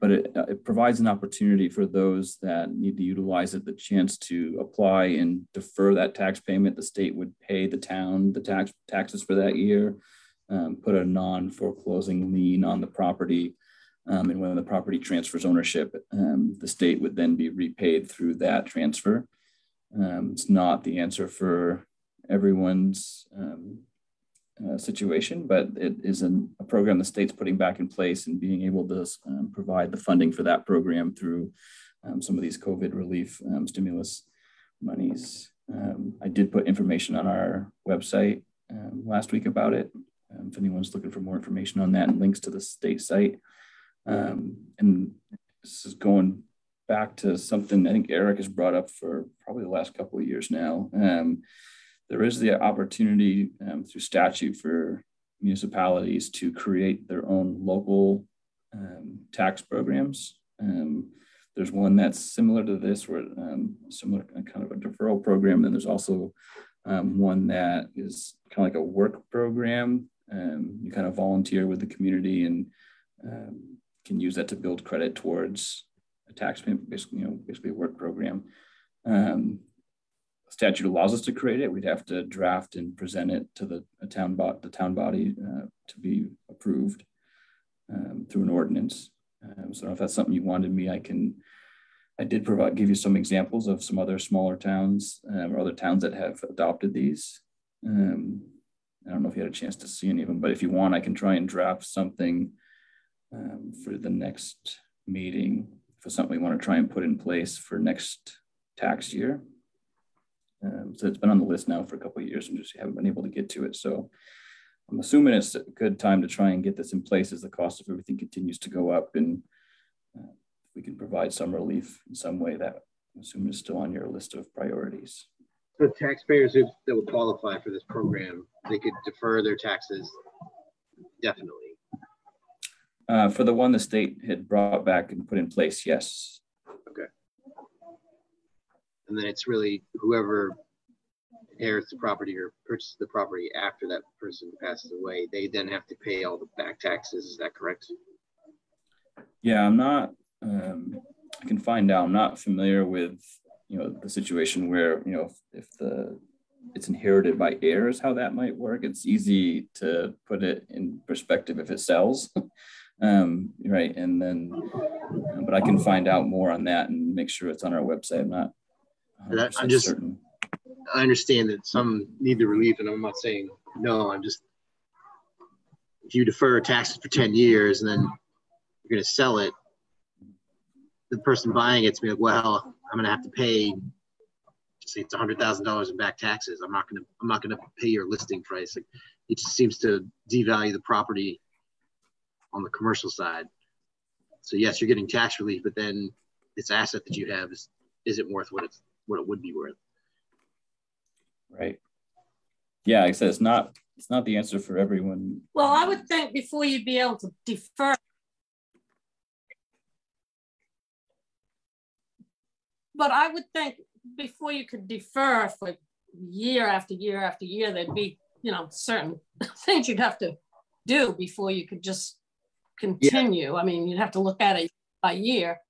But it provides an opportunity for those that need to utilize it, the chance to apply and defer that tax payment. The state would pay the town the taxes for that year, put a non-foreclosing lien on the property. And when the property transfers ownership, the state would then be repaid through that transfer. It's not the answer for everyone's situation, but it is a program the state's putting back in place and being able to provide the funding for that program through some of these COVID relief stimulus monies. I did put information on our website last week about it. If anyone's looking for more information on that and links to the state site. And this is going back to something I think Eric has brought up for probably the last couple of years now. There is the opportunity through statute for municipalities to create their own local tax programs. There's one that's similar to this, where similar kind of a deferral program. Then there's also one that is kind of like a work program You kind of volunteer with the community and can use that to build credit towards a tax payment, basically a work program. Statute allows us to create it. We'd have to draft and present it to the town body to be approved through an ordinance. So if that's something you wanted me, I did give you some examples of some other smaller towns or other towns that have adopted these. I don't know if you had a chance to see any of them, but if you want, I can try and draft something for the next meeting for something we want to try and put in place for next tax year. So it's been on the list now for a couple of years and just haven't been able to get to it. So I'm assuming it's a good time to try and get this in place as the cost of everything continues to go up, and we can provide some relief in some way. That I'm assuming is still on your list of priorities. So taxpayers that would qualify for this program, they could defer their taxes definitely. For the one the state had brought back and put in place, yes. Okay. And then it's really whoever inherits the property or purchases the property after that person passes away, they then have to pay all the back taxes. Is that correct? Yeah, I'm not, I can find out. I'm not familiar with, the situation where, if it's inherited by heirs, how that might work. It's easy to put it in perspective if it sells, right? And then, but I can find out more on that and make sure it's on our website. I'm not 100% certain. I understand that some need the relief, and I'm not saying no. I'm just, if you defer taxes for 10 years and then you're going to sell it, the person buying it's be like, well, I'm going to have to pay, say it's $100,000 in back taxes. I'm not going to pay your listing price. Like, it just seems to devalue the property on the commercial side. So yes, you're getting tax relief, but then this asset that you have isn't worth what it would be worth. Right. Yeah, like I said, it's not the answer for everyone. Well, I would think before you'd be able to defer, but I would think before you could defer for year after year after year, there'd be, certain things you'd have to do before you could just continue. Yeah. I mean, you'd have to look at it by year,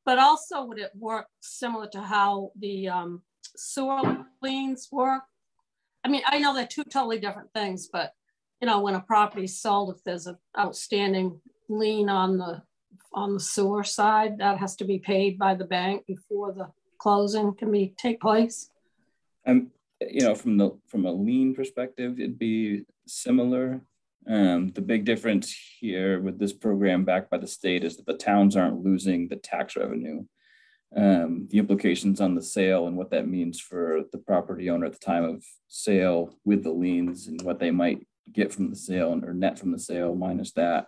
but also would it work similar to how the sewer liens work? I mean, I know they're two totally different things, but when a property is sold, if there's an outstanding lien on the sewer side, that has to be paid by the bank before the closing can take place. From a lien perspective, it'd be similar. The big difference here with this program backed by the state is that the towns aren't losing the tax revenue. The implications on the sale and what that means for the property owner at the time of sale with the liens and what they might get from the sale or net from the sale minus that,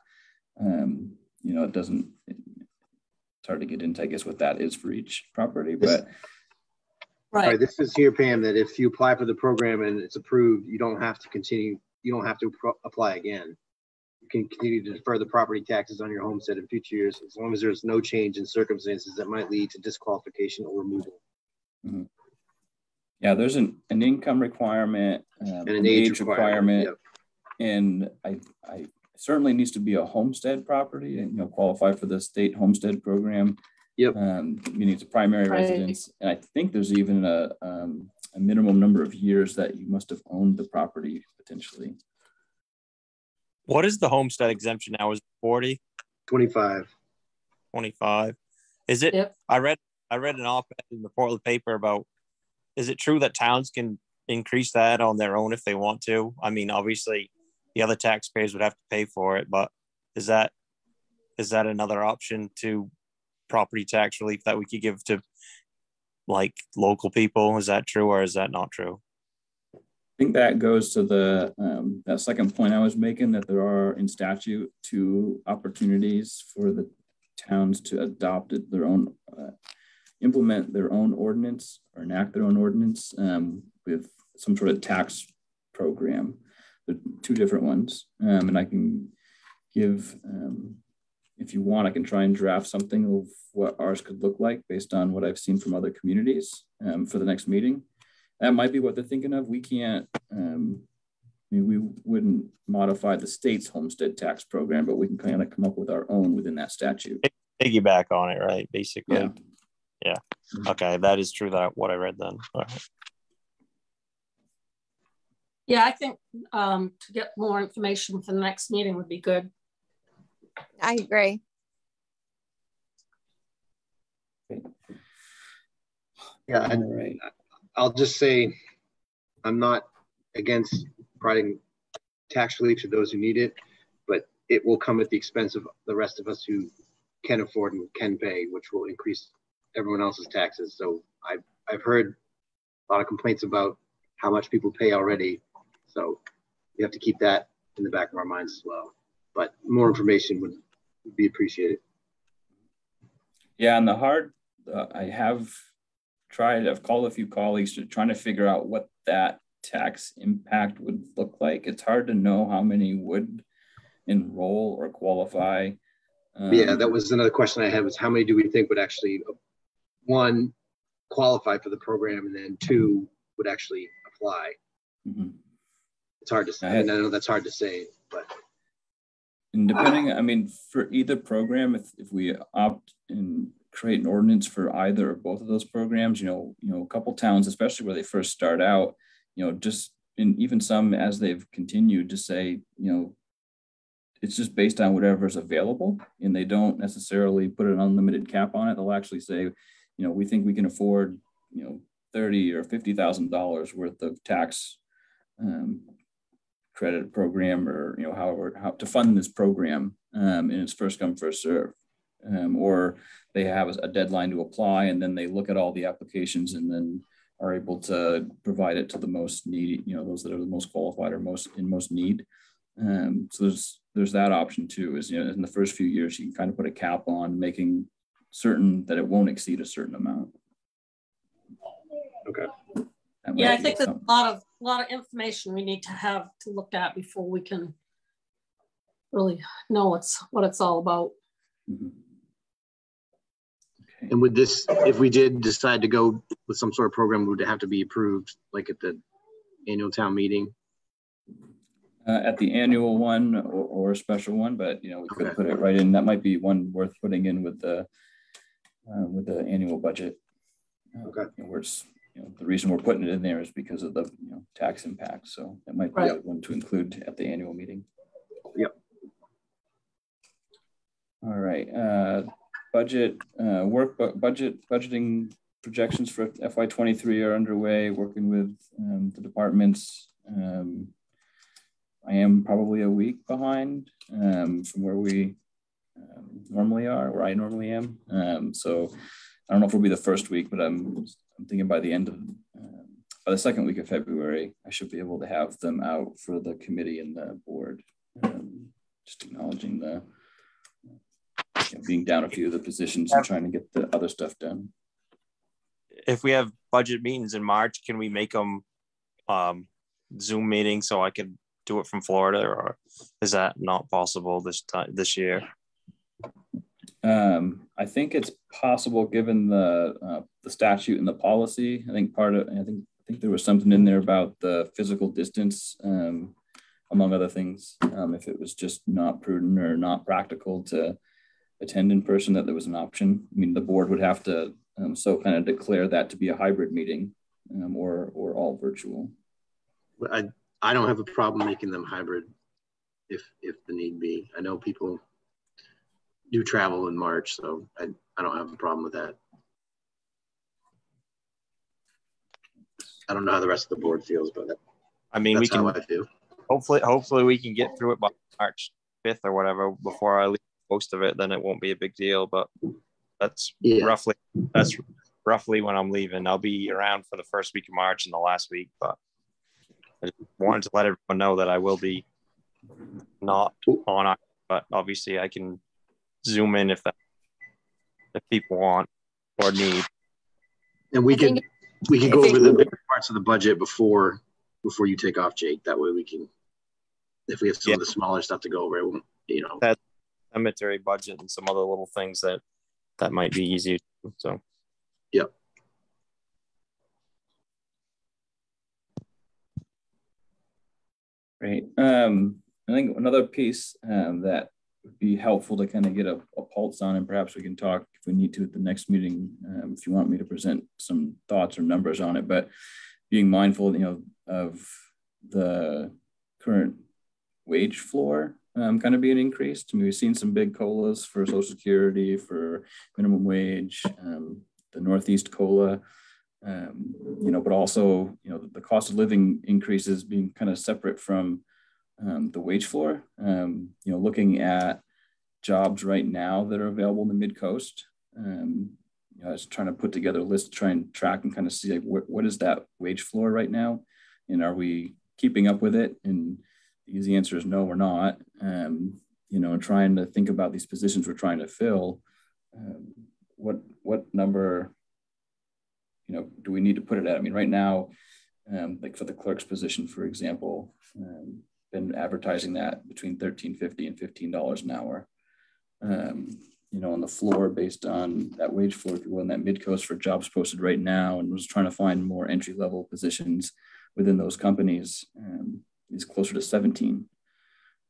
it's hard to get into, I guess, what that is for each property, but. Right. This is here, Pam, that if you apply for the program and it's approved, you don't have to continue. You don't have to apply again. You can continue to defer the property taxes on your homestead in future years, as long as there's no change in circumstances that might lead to disqualification or removal. Mm-hmm. Yeah, there's an income requirement and an age requirement. Yep. And I certainly needs to be a homestead property and qualify for the state homestead program. Yep. Meaning it's a primary residence. And I think there's even a minimum number of years that you must have owned the property potentially. What is the homestead exemption now? Is it 40? 25. 25. Is it? Yep. I read an op-ed in the Portland paper about, is it true that towns can increase that on their own if they want to? I mean, obviously the other taxpayers would have to pay for it, but is that another option to property tax relief that we could give to like local people? Is that true or is that not true? I think that goes to the that second point I was making, that there are in statute 2 opportunities for the towns to adopt their own, implement their own ordinance or enact their own ordinance with some sort of tax program. There are 2 different ones, and I can give, if you want, I can try and draft something of what ours could look like based on what I've seen from other communities for the next meeting. That might be what they're thinking of. We can't, mean, we wouldn't modify the state's homestead tax program, but we can kind of come up with our own within that statute. Piggyback on it, right? Basically. Yeah. Yeah. Okay, that is true. That what I read then. All right. Yeah, I think to get more information for the next meeting would be good. I agree. Yeah, and Right. I'll just say I'm not against providing tax relief to those who need it, but it will come at the expense of the rest of us who can afford and can pay, which will increase everyone else's taxes. So I've heard a lot of complaints about how much people pay already. So you have to keep that in the back of our minds as well. But more information would be appreciated. Yeah, and I've called a few colleagues to trying to figure out what that tax impact would look like. It's hard to know how many would enroll or qualify. Yeah, that was another question I had, was how many do we think would actually, one, qualify for the program, and then two, would actually apply? Mm-hmm. It's hard to say. I know that's hard to say, but. And depending, I mean, for either program, if we opt and create an ordinance for either or both of those programs, you know, a couple towns, especially where they first start out, you know, just in even some as they've continued to say, you know, it's just based on whatever's available, and they don't necessarily put an unlimited cap on it. They'll actually say, you know, we think we can afford, you know, $30,000 or $50,000 worth of tax credit program, or, you know, how to fund this program, and it's first come, first serve. Or they have a deadline to apply, and then they look at all the applications and then are able to provide it to the most needy, you know, those that are the most qualified or in most need. So there's that option too, is, you know, in the first few years, you can kind of put a cap on, making certain that it won't exceed a certain amount. Okay. Yeah, I think there's a lot of information we need to have to look at before we can really know what it's all about. Mm-hmm. Okay. And with this, if we did decide to go with some sort of program, would it have to be approved like at the annual town meeting? At the annual one or a special one, but, you know, we could put it right in. That might be one worth putting in with the annual budget. Okay. Where it's, you know, the reason we're putting it in there is because of the, you know, tax impact. So that might be a one to include at the annual meeting. Yep. All right. Budgeting projections for FY23 are underway. Working with the departments. I am probably a week behind from where we normally are, where I normally am. So I don't know if it'll be the first week, but I'm thinking by the end of, by the second week of February, I should be able to have them out for the committee and the board. Just acknowledging the, you know, being down a few of the positions and trying to get the other stuff done. If we have budget meetings in March, can we make them Zoom meetings so I could do it from Florida, or is that not possible this year? I think it's possible given the statute and the policy. I think I think there was something in there about the physical distance, among other things. If it was just not prudent or not practical to attend in person, that there was an option. I mean, the board would have to so kind of declare that to be a hybrid meeting, or all virtual. I don't have a problem making them hybrid if the need be. I know people do travel in March, so I don't have a problem with that. I don't know how the rest of the board feels about it. I mean, that's how I feel. Hopefully we can get through it by March 5th or whatever before I leave most of it. Then it won't be a big deal. But that's roughly when I'm leaving. I'll be around for the first week of March and the last week, but I just wanted to let everyone know that I will be not on, but obviously I can Zoom in if people want or need. And we can go over the bigger parts of the budget before you take off, Jake. That way we can, if we have some of the smaller stuff to go over, it won't, you know. That cemetery budget and some other little things that might be easy. So. Yep. Great. I think another piece that would be helpful to kind of get a pulse on, and perhaps we can talk if we need to at the next meeting, if you want me to present some thoughts or numbers on it, but being mindful, of the current wage floor kind of being increased. I mean, we've seen some big COLAs for Social Security, for minimum wage, the Northeast COLA, but also, the cost of living increases being kind of separate from the wage floor. Looking at jobs right now that are available in the mid-coast. I was trying to put together a list to try and track and kind of see like what is that wage floor right now, and are we keeping up with it? And the easy answer is no, we're not. And trying to think about these positions we're trying to fill. What number, do we need to put it at? I mean, right now, like for the clerk's position, for example, been advertising that between $13.50 and $15 an hour. On the floor based on that wage floor, if you will, in that mid-coast for jobs posted right now, and was trying to find more entry-level positions within those companies, is closer to 17.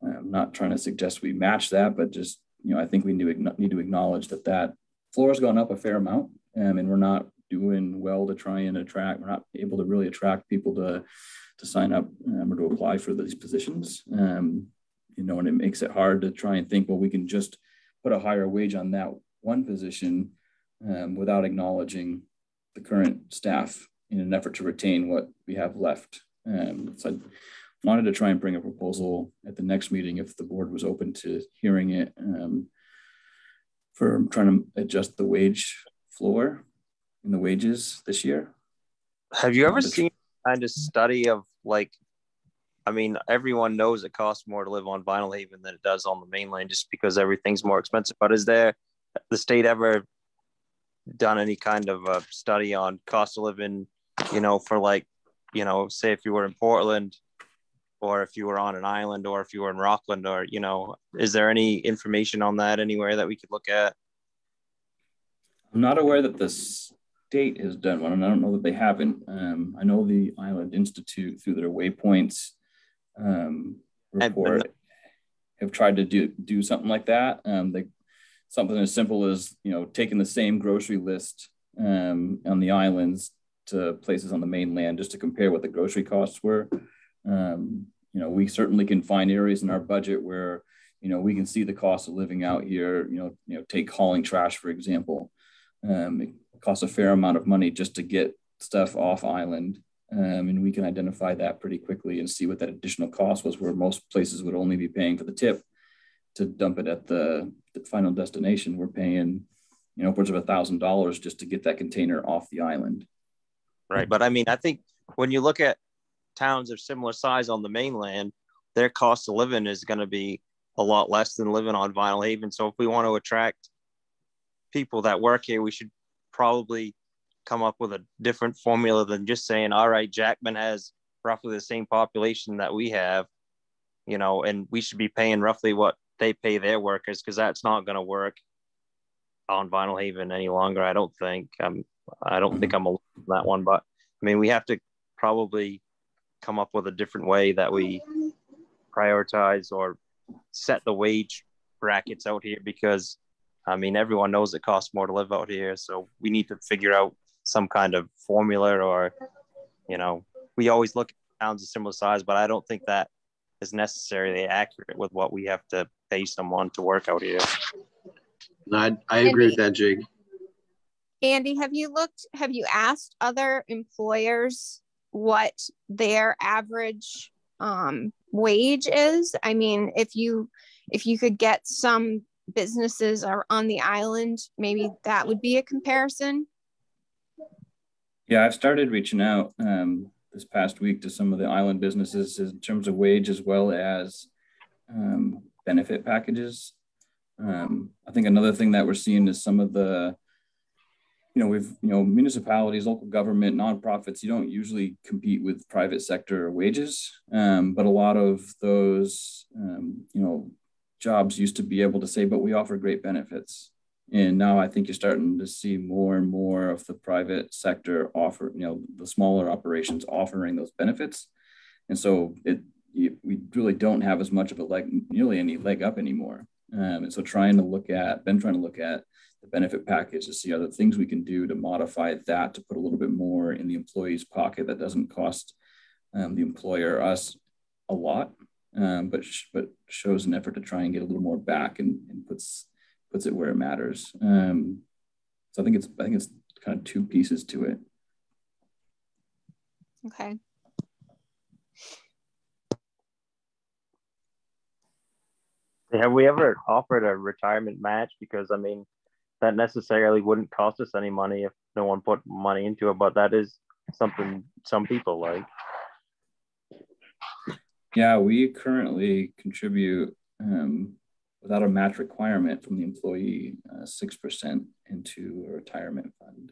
I'm not trying to suggest we match that, but just, I think we need to acknowledge that floor has gone up a fair amount, and we're not doing well to try and attract, we're not able to really attract people to sign up or to apply for these positions. And it makes it hard to try and think, well, we can just put a higher wage on that one position without acknowledging the current staff in an effort to retain what we have left. So I wanted to try and bring a proposal at the next meeting if the board was open to hearing it, for trying to adjust the wage floor in the wages this year. Have you ever seen kind of study of everyone knows it costs more to live on Vinalhaven than it does on the mainland just because everything's more expensive. But is the state ever done any kind of a study on cost of living, for say if you were in Portland or if you were on an island or if you were in Rockland or, is there any information on that anywhere that we could look at? I'm not aware that the state has done one, and I don't know that they haven't. I know the Island Institute through their Waypoints report have tried to do something like that. Something as simple as taking the same grocery list on the islands to places on the mainland just to compare what the grocery costs were. We certainly can find areas in our budget where we can see the cost of living out here. Take hauling trash for example. It costs a fair amount of money just to get stuff off island. And we can identify that pretty quickly and see what that additional cost was, where most places would only be paying for the tip to dump it at the final destination. We're paying, upwards of $1,000 just to get that container off the island. Right. But I think when you look at towns of similar size on the mainland, their cost of living is going to be a lot less than living on Vinalhaven. So if we want to attract people that work here, we should probably come up with a different formula than just saying, all right, Jackman has roughly the same population that we have, and we should be paying roughly what they pay their workers, because that's not going to work on Vinalhaven any longer. I don't think. I don't think I'm alone on that one, but we have to probably come up with a different way that we prioritize or set the wage brackets out here, because everyone knows it costs more to live out here. So we need to figure out some kind of formula, or, we always look at towns of similar size, but I don't think that is necessarily accurate with what we have to pay someone to work out here. I agree with that, Jig. Andy, have you asked other employers what their average wage is? If you could get some businesses are on the island, maybe that would be a comparison. Yeah, I've started reaching out this past week to some of the island businesses in terms of wage as well as benefit packages. I think another thing that we're seeing is some of the, municipalities, local government, nonprofits, you don't usually compete with private sector wages, but a lot of those, jobs used to be able to say, but we offer great benefits. And now I think you're starting to see more and more of the private sector offer, the smaller operations offering those benefits. And so we really don't have as much of a nearly any leg up anymore. And so been trying to look at the benefit package to see other things we can do to modify that, to put a little bit more in the employee's pocket that doesn't cost the employer, us, a lot, but shows an effort to try and get a little more back and puts it where it matters. So I think it's kind of two pieces to it. Okay. Have we ever offered a retirement match? Because I mean, that necessarily wouldn't cost us any money if no one put money into it, but that is something some people like. Yeah, we currently contribute without a match requirement from the employee 6% into a retirement fund.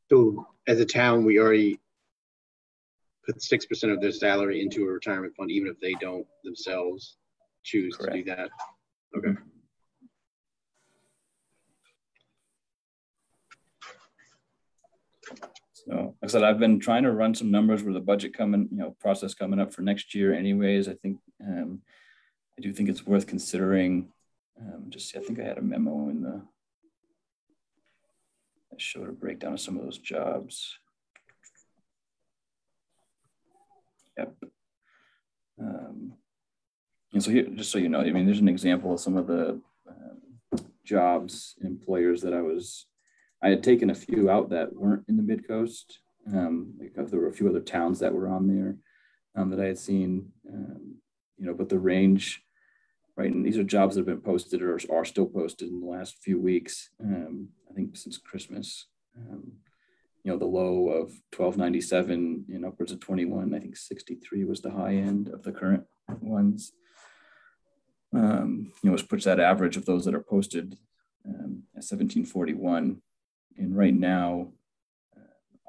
So as a town, we already put 6% of their salary into a retirement fund, even if they don't themselves choose Correct. To do that. Okay. So like I said, I've been trying to run some numbers with the budget process coming up for next year anyways. I think, I do think it's worth considering. I think I had a memo in that showed a breakdown of some of those jobs. Yep. And so here, just so you know, I mean, there's an example of some of the jobs, employers that I had taken a few out that weren't in the Mid-Coast. There were a few other towns that were on there that I had seen, but the range, right, and these are jobs that have been posted or are still posted in the last few weeks, I think since Christmas. The low of 1297 and upwards of 21, I think 63 was the high end of the current ones. Which puts that average of those that are posted at 1741. And right now,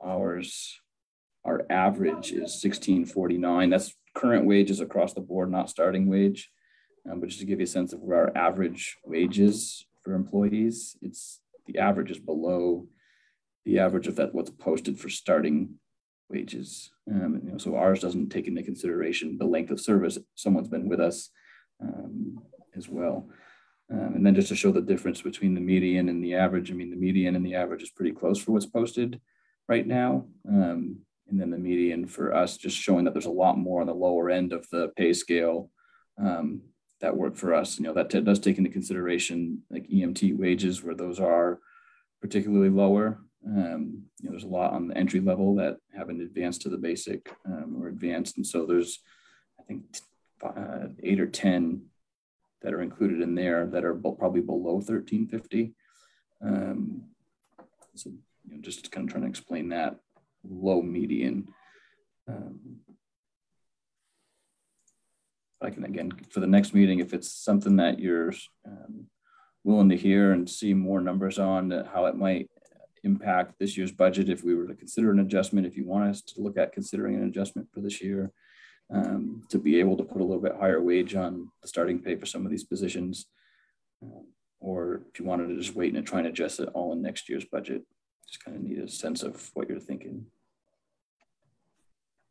our average is 1649. That's current wages across the board, not starting wage. But just to give you a sense of where our average wage is for employees, the average is below the average of what's posted for starting wages. So ours doesn't take into consideration the length of service someone's been with us as well. And then just to show the difference between the median and the average, I mean, the median and the average is pretty close for what's posted right now. And then the median for us, just showing that there's a lot more on the lower end of the pay scale that work for us. That does take into consideration like EMT wages, where those are particularly lower. There's a lot on the entry level that haven't advanced to the basic or advanced. And so there's, I think, 8 or 10 that are included in there that are probably below 1350. So just kind of trying to explain that low median. I can, again, for the next meeting, if it's something that you're willing to hear and see more numbers on, how it might impact this year's budget, if we were to consider an adjustment, if you want us to look at considering an adjustment for this year, to be able to put a little bit higher wage on the starting pay for some of these positions, or if you wanted to just wait and try and adjust it all in next year's budget. Just kind of need a sense of what you're thinking.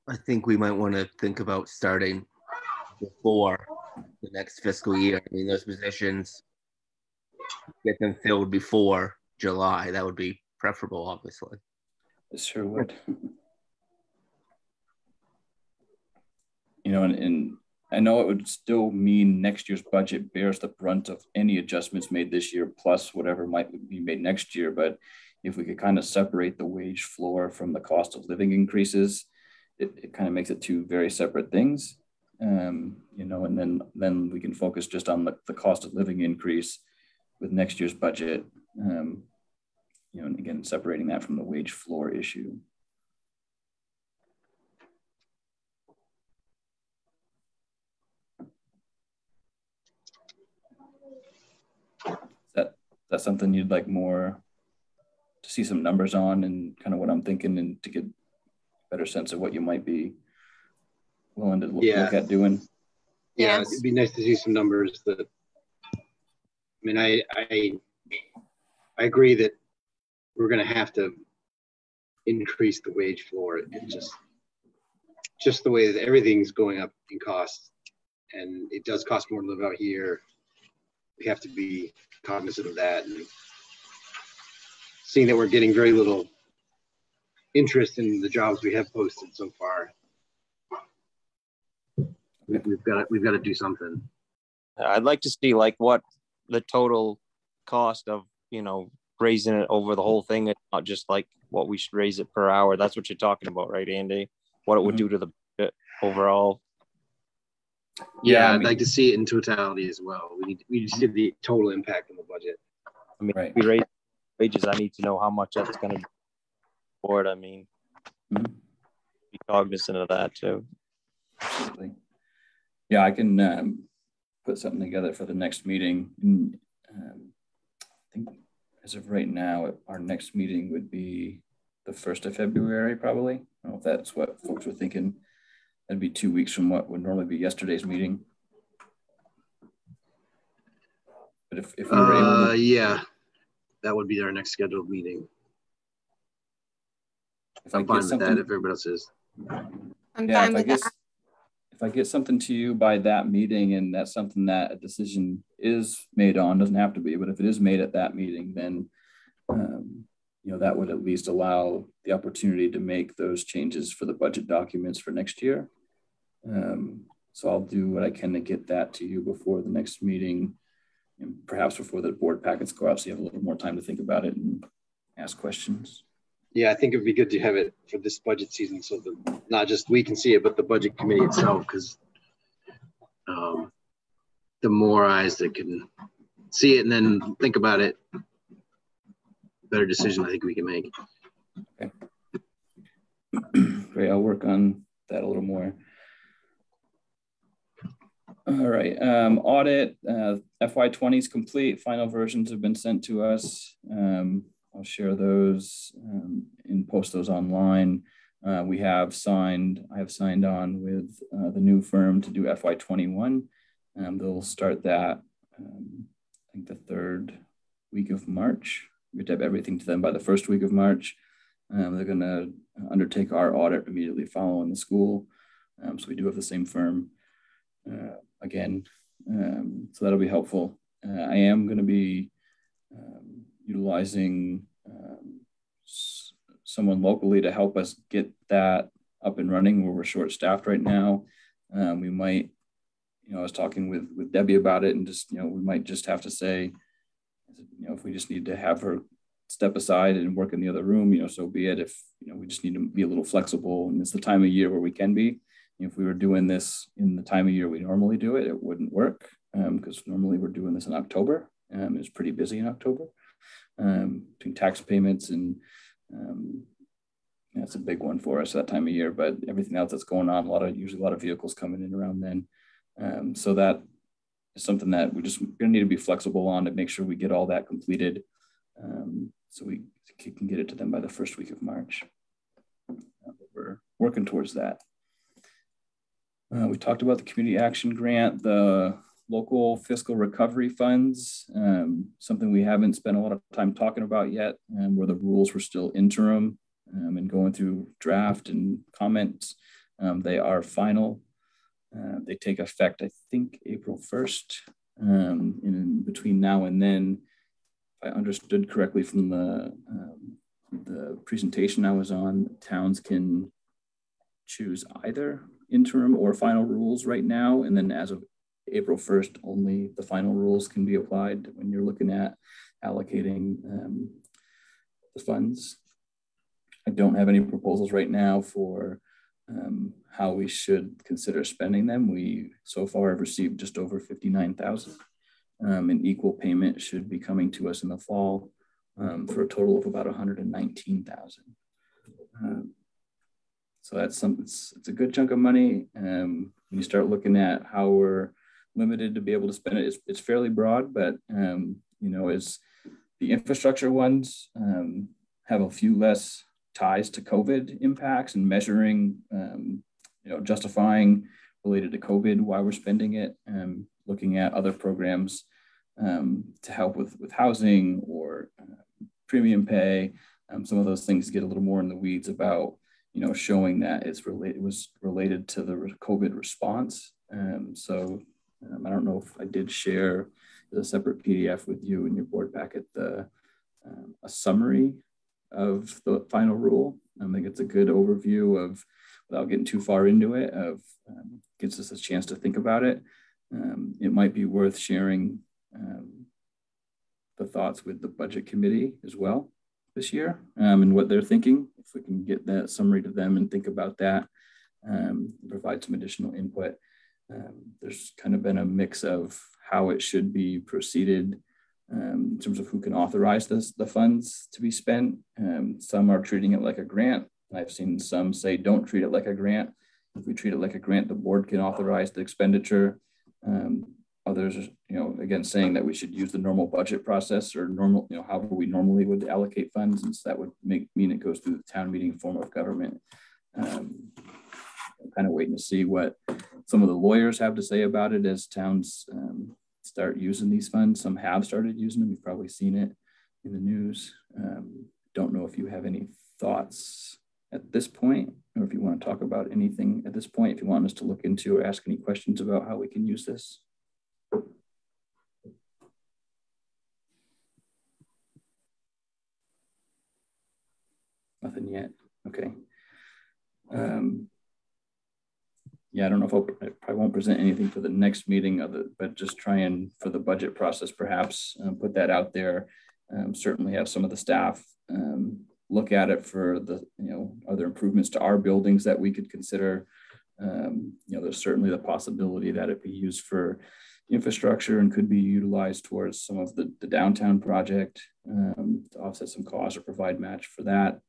I think we might want to think about starting before the next fiscal year. I mean, those positions, get them filled before July. That would be preferable, obviously. It sure would. And I know it would still mean next year's budget bears the brunt of any adjustments made this year, plus whatever might be made next year. But if we could kind of separate the wage floor from the cost of living increases, it kind of makes it two very separate things. And then we can focus just on the cost of living increase with next year's budget. And again, separating that from the wage floor issue. Is that something you'd like more to see some numbers on, and kind of what I'm thinking, and to get a better sense of what you might be willing to look at doing? Yeah, it'd be nice to see some numbers. I agree that we're going to have to increase the wage floor. It just just the way that everything's going up in cost, and it does cost more to live out here. We have to be cognizant of that, and seeing that we're getting very little interest in the jobs we have posted so far. We've got to do something. I'd like to see like what the total cost of, you know, raising it over the whole thing. It's not just like what we should raise it per hour. That's what you're talking about, right, Andy? What it would do to the budget overall. Yeah, I'd like to see it in totality as well. We need to see the total impact on the budget. I mean, if we raise wages, I need to know how much that's going to for it. I mean, be cognizant of that too. Absolutely. Yeah, I can put something together for the next meeting. And, I think as of right now, our next meeting would be the 1st of February, probably. I don't know if that's what folks were thinking. That'd be 2 weeks from what would normally be yesterday's meeting. But if we were able to, yeah, that would be our next scheduled meeting. If I'm fine with that, if everybody else is. I'm fine with that. If I get something to you by that meeting, and that's something that a decision is made on, doesn't have to be, but if it is made at that meeting, then you know, that would at least allow the opportunity to make those changes for the budget documents for next year. So I'll do what I can to get that to you before the next meeting, and perhaps before the board packets go out, so you have a little more time to think about it and ask questions. Yeah, I think it'd be good to have it for this budget season, so that not just we can see it, but the budget committee itself, because the more eyes that can see it and then think about it, better decision I think we can make. Okay. Great, I'll work on that a little more. All right, audit, FY20 is complete. Final versions have been sent to us. I'll share those and post those online. I have signed on with the new firm to do FY21. They'll start that, I think the 3rd week of March. We have to have everything to them by the 1st week of March. They're gonna undertake our audit immediately following the school. So we do have the same firm again. So that'll be helpful. I am gonna be utilizing someone locally to help us get that up and running, where we're short-staffed right now. We might, you know, I was talking with Debbie about it, and just, you know, we might just have to say, you know, if we just need to have her step aside and work in the other room, you know, so be it. If, you know, we just need to be a little flexible, and it's the time of year where we can be. If we were doing this in the time of year we normally do it, it wouldn't work, because normally we're doing this in October. It's pretty busy in October. Between tax payments and that's a big one for us that time of year, but everything else that's going on, usually a lot of vehicles coming in around then. So that is something that we're gonna need to be flexible on to make sure we get all that completed, so we can get it to them by the 1st week of March. We're working towards that. We talked about the community action grant, the local fiscal recovery funds, something we haven't spent a lot of time talking about yet, where the rules were still interim and going through draft and comments. They are final. They take effect, I think, April 1st. In between now and then, if I understood correctly from the presentation I was on, towns can choose either interim or final rules right now. And then as of April 1st, only the final rules can be applied when you're looking at allocating the funds. I don't have any proposals right now for how we should consider spending them. We so far have received just over 59,000. And equal payment should be coming to us in the fall for a total of about 119,000. So that's something, it's a good chunk of money. When you start looking at how we're limited to be able to spend it, it's fairly broad, but you know, as the infrastructure ones have a few less ties to COVID impacts and measuring, you know, justifying related to COVID why we're spending it, looking at other programs to help with housing or premium pay. Some of those things get a little more in the weeds about, showing that it was related to the COVID response. So I don't know if I did share a separate PDF with you in your board packet, a summary of the final rule. I think it's a good overview of, without getting too far into it, gives us a chance to think about it. It might be worth sharing the thoughts with the budget committee as well this year, and what they're thinking. If we can get that summary to them and think about that, provide some additional input. There's kind of been a mix of how it should be proceeded in terms of who can authorize the funds to be spent. Some are treating it like a grant. I've seen some say don't treat it like a grant. If we treat it like a grant, the board can authorize the expenditure. Others, again, saying that we should use the normal budget process or normal, however we normally would allocate funds, and so that would mean it goes through the town meeting form of government. I'm kind of waiting to see what some of the lawyers have to say about it as towns start using these funds. Some have started using them. You've probably seen it in the news. Don't know if you have any thoughts at this point, or if you want to talk about anything at this point, if you want us to look into or ask any questions about how we can use this. Nothing yet. Okay. Yeah, I don't know if I probably won't present anything for the next meeting, but just try and, for the budget process, perhaps put that out there. Certainly have some of the staff look at it for the, other improvements to our buildings that we could consider. There's certainly the possibility that it be used for infrastructure and could be utilized towards some of the downtown project to offset some costs or provide match for that.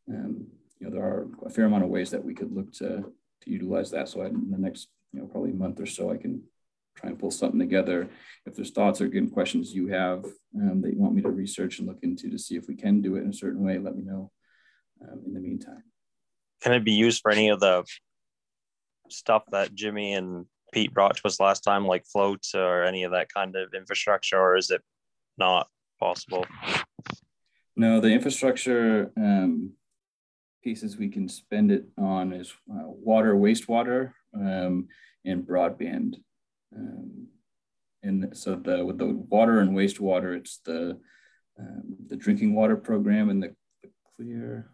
There are a fair amount of ways that we could look to utilize that. So in the next, probably month or so, I can try and pull something together. If there's thoughts or good questions you have that you want me to research and look into to see if we can do it in a certain way, let me know in the meantime. Can it be used for any of the stuff that Jimmy and Pete brought to us last time, like floats or any of that kind of infrastructure, or is it not possible? No, the infrastructure pieces we can spend it on is water, wastewater, and broadband. And so with the water and wastewater, it's the drinking water program and the clear.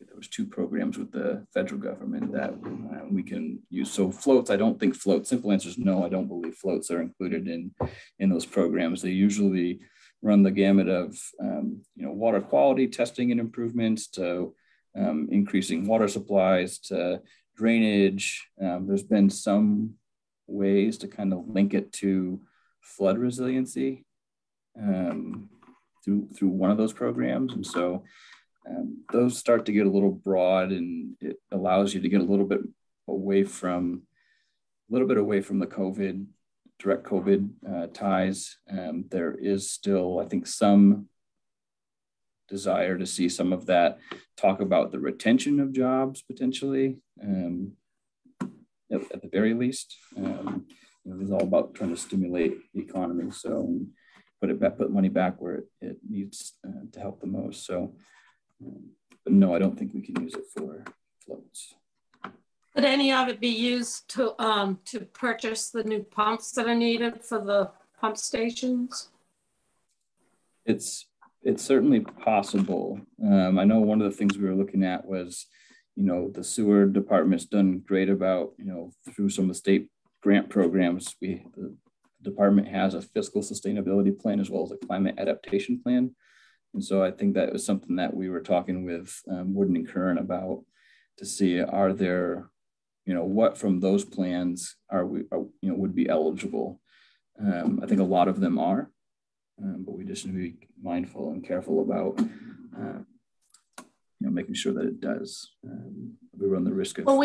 There was 2 programs with the federal government that we can use. So floats, I don't think floats, simple answer is no, I don't believe floats are included in those programs. They usually run the gamut of, water quality testing and improvements to increasing water supplies to drainage. There's been some ways to kind of link it to flood resiliency through one of those programs. And so those start to get a little broad, and it allows you to get a little bit away from the direct COVID ties. There is still, I think, some desire to see some of that talk about the retention of jobs potentially, at the very least. It's all about trying to stimulate the economy, so put money back where it needs to help the most. So, but no, I don't think we can use it for floats. Could any of it be used to purchase the new pumps that are needed for the pump stations? It's certainly possible. I know one of the things we were looking at was, the sewer department's done great about, through some of the state grant programs, the department has a fiscal sustainability plan as well as a climate adaptation plan. And so I think that was something that we were talking with Wood and Kern about, to see, are there, what from those plans would be eligible. I think a lot of them are, but we just need to be mindful and careful about, making sure that it does. We run the risk of. Well,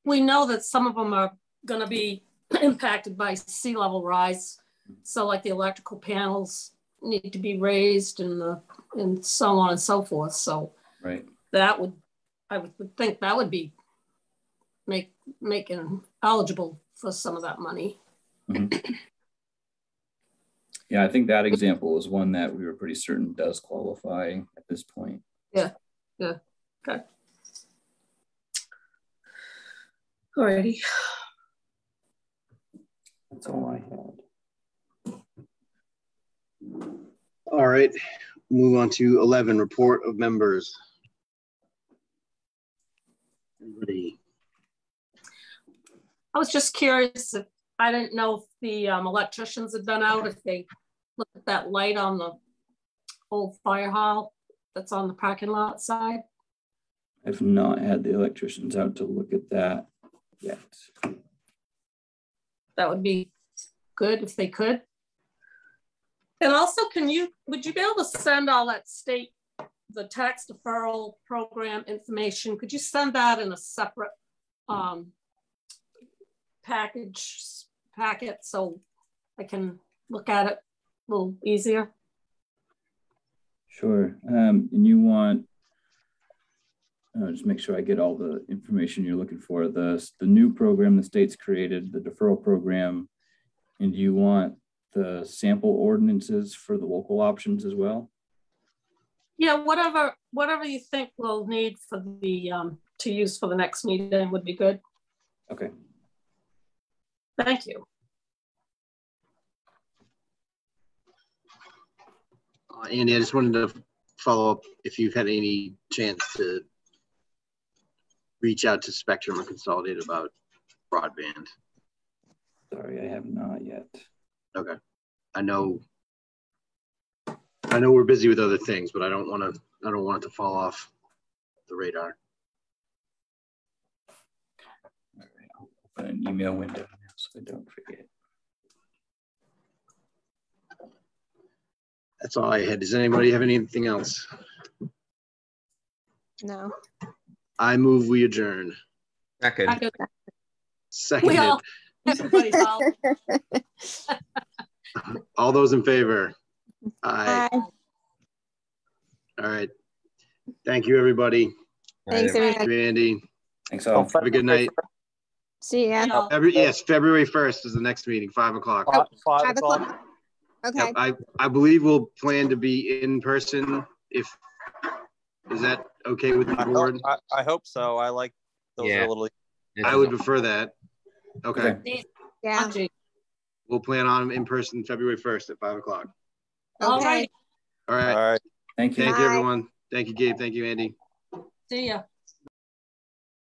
we know that some of them are going to be impacted by sea level rise. So like the electrical panels need to be raised and so on and so forth. So right. I would think that would be making eligible for some of that money. Mm-hmm. Yeah, I think that example is one that we were pretty certain does qualify at this point. Yeah. Okay. Alrighty. That's all I had. All right, move on to 11, report of members. Everybody. I was just curious if, I didn't know if the electricians had been out, if they looked at that light on the old fire hall that's on the parking lot side. I've not had the electricians out to look at that yet. That would be good if they could. And also, would you be able to send all that state, the tax deferral program information? Could you send that in a separate packet so I can look at it a little easier? Sure. And you want, just make sure I get all the information you're looking for. The new program the state's created, the deferral program, and you want the sample ordinances for the local options as well? Yeah, whatever you think we'll need for the to use for the next meeting would be good. Okay. Thank you. Andy, I just wanted to follow up if you've had any chance to reach out to Spectrum or Consolidated about broadband. Sorry, I have not yet. Okay. I know we're busy with other things, but I don't want it to fall off the radar. All right, I'll open an email window now so I don't forget. That's all I had. Does anybody have anything else? No. I move we adjourn. Second. Seconded. Everybody's all. All those in favor? Aye. Bye. All right. Thank you, everybody. Thanks, Thank everybody. you, Andy. Thanks all. Have a good night. See ya. Yes, February 1st is the next meeting, 5 o'clock. Oh, 5 o'clock. Okay. Yep, I believe we'll plan to be in person. Is that okay with the board? I hope so. I like those a little. I would prefer that. Okay. Yeah. We'll plan on in person February 1st at 5 o'clock. All Okay. right. All right. All right. Thank you. Thank you, everyone. Thank you, Gabe. Thank you, Andy. See ya.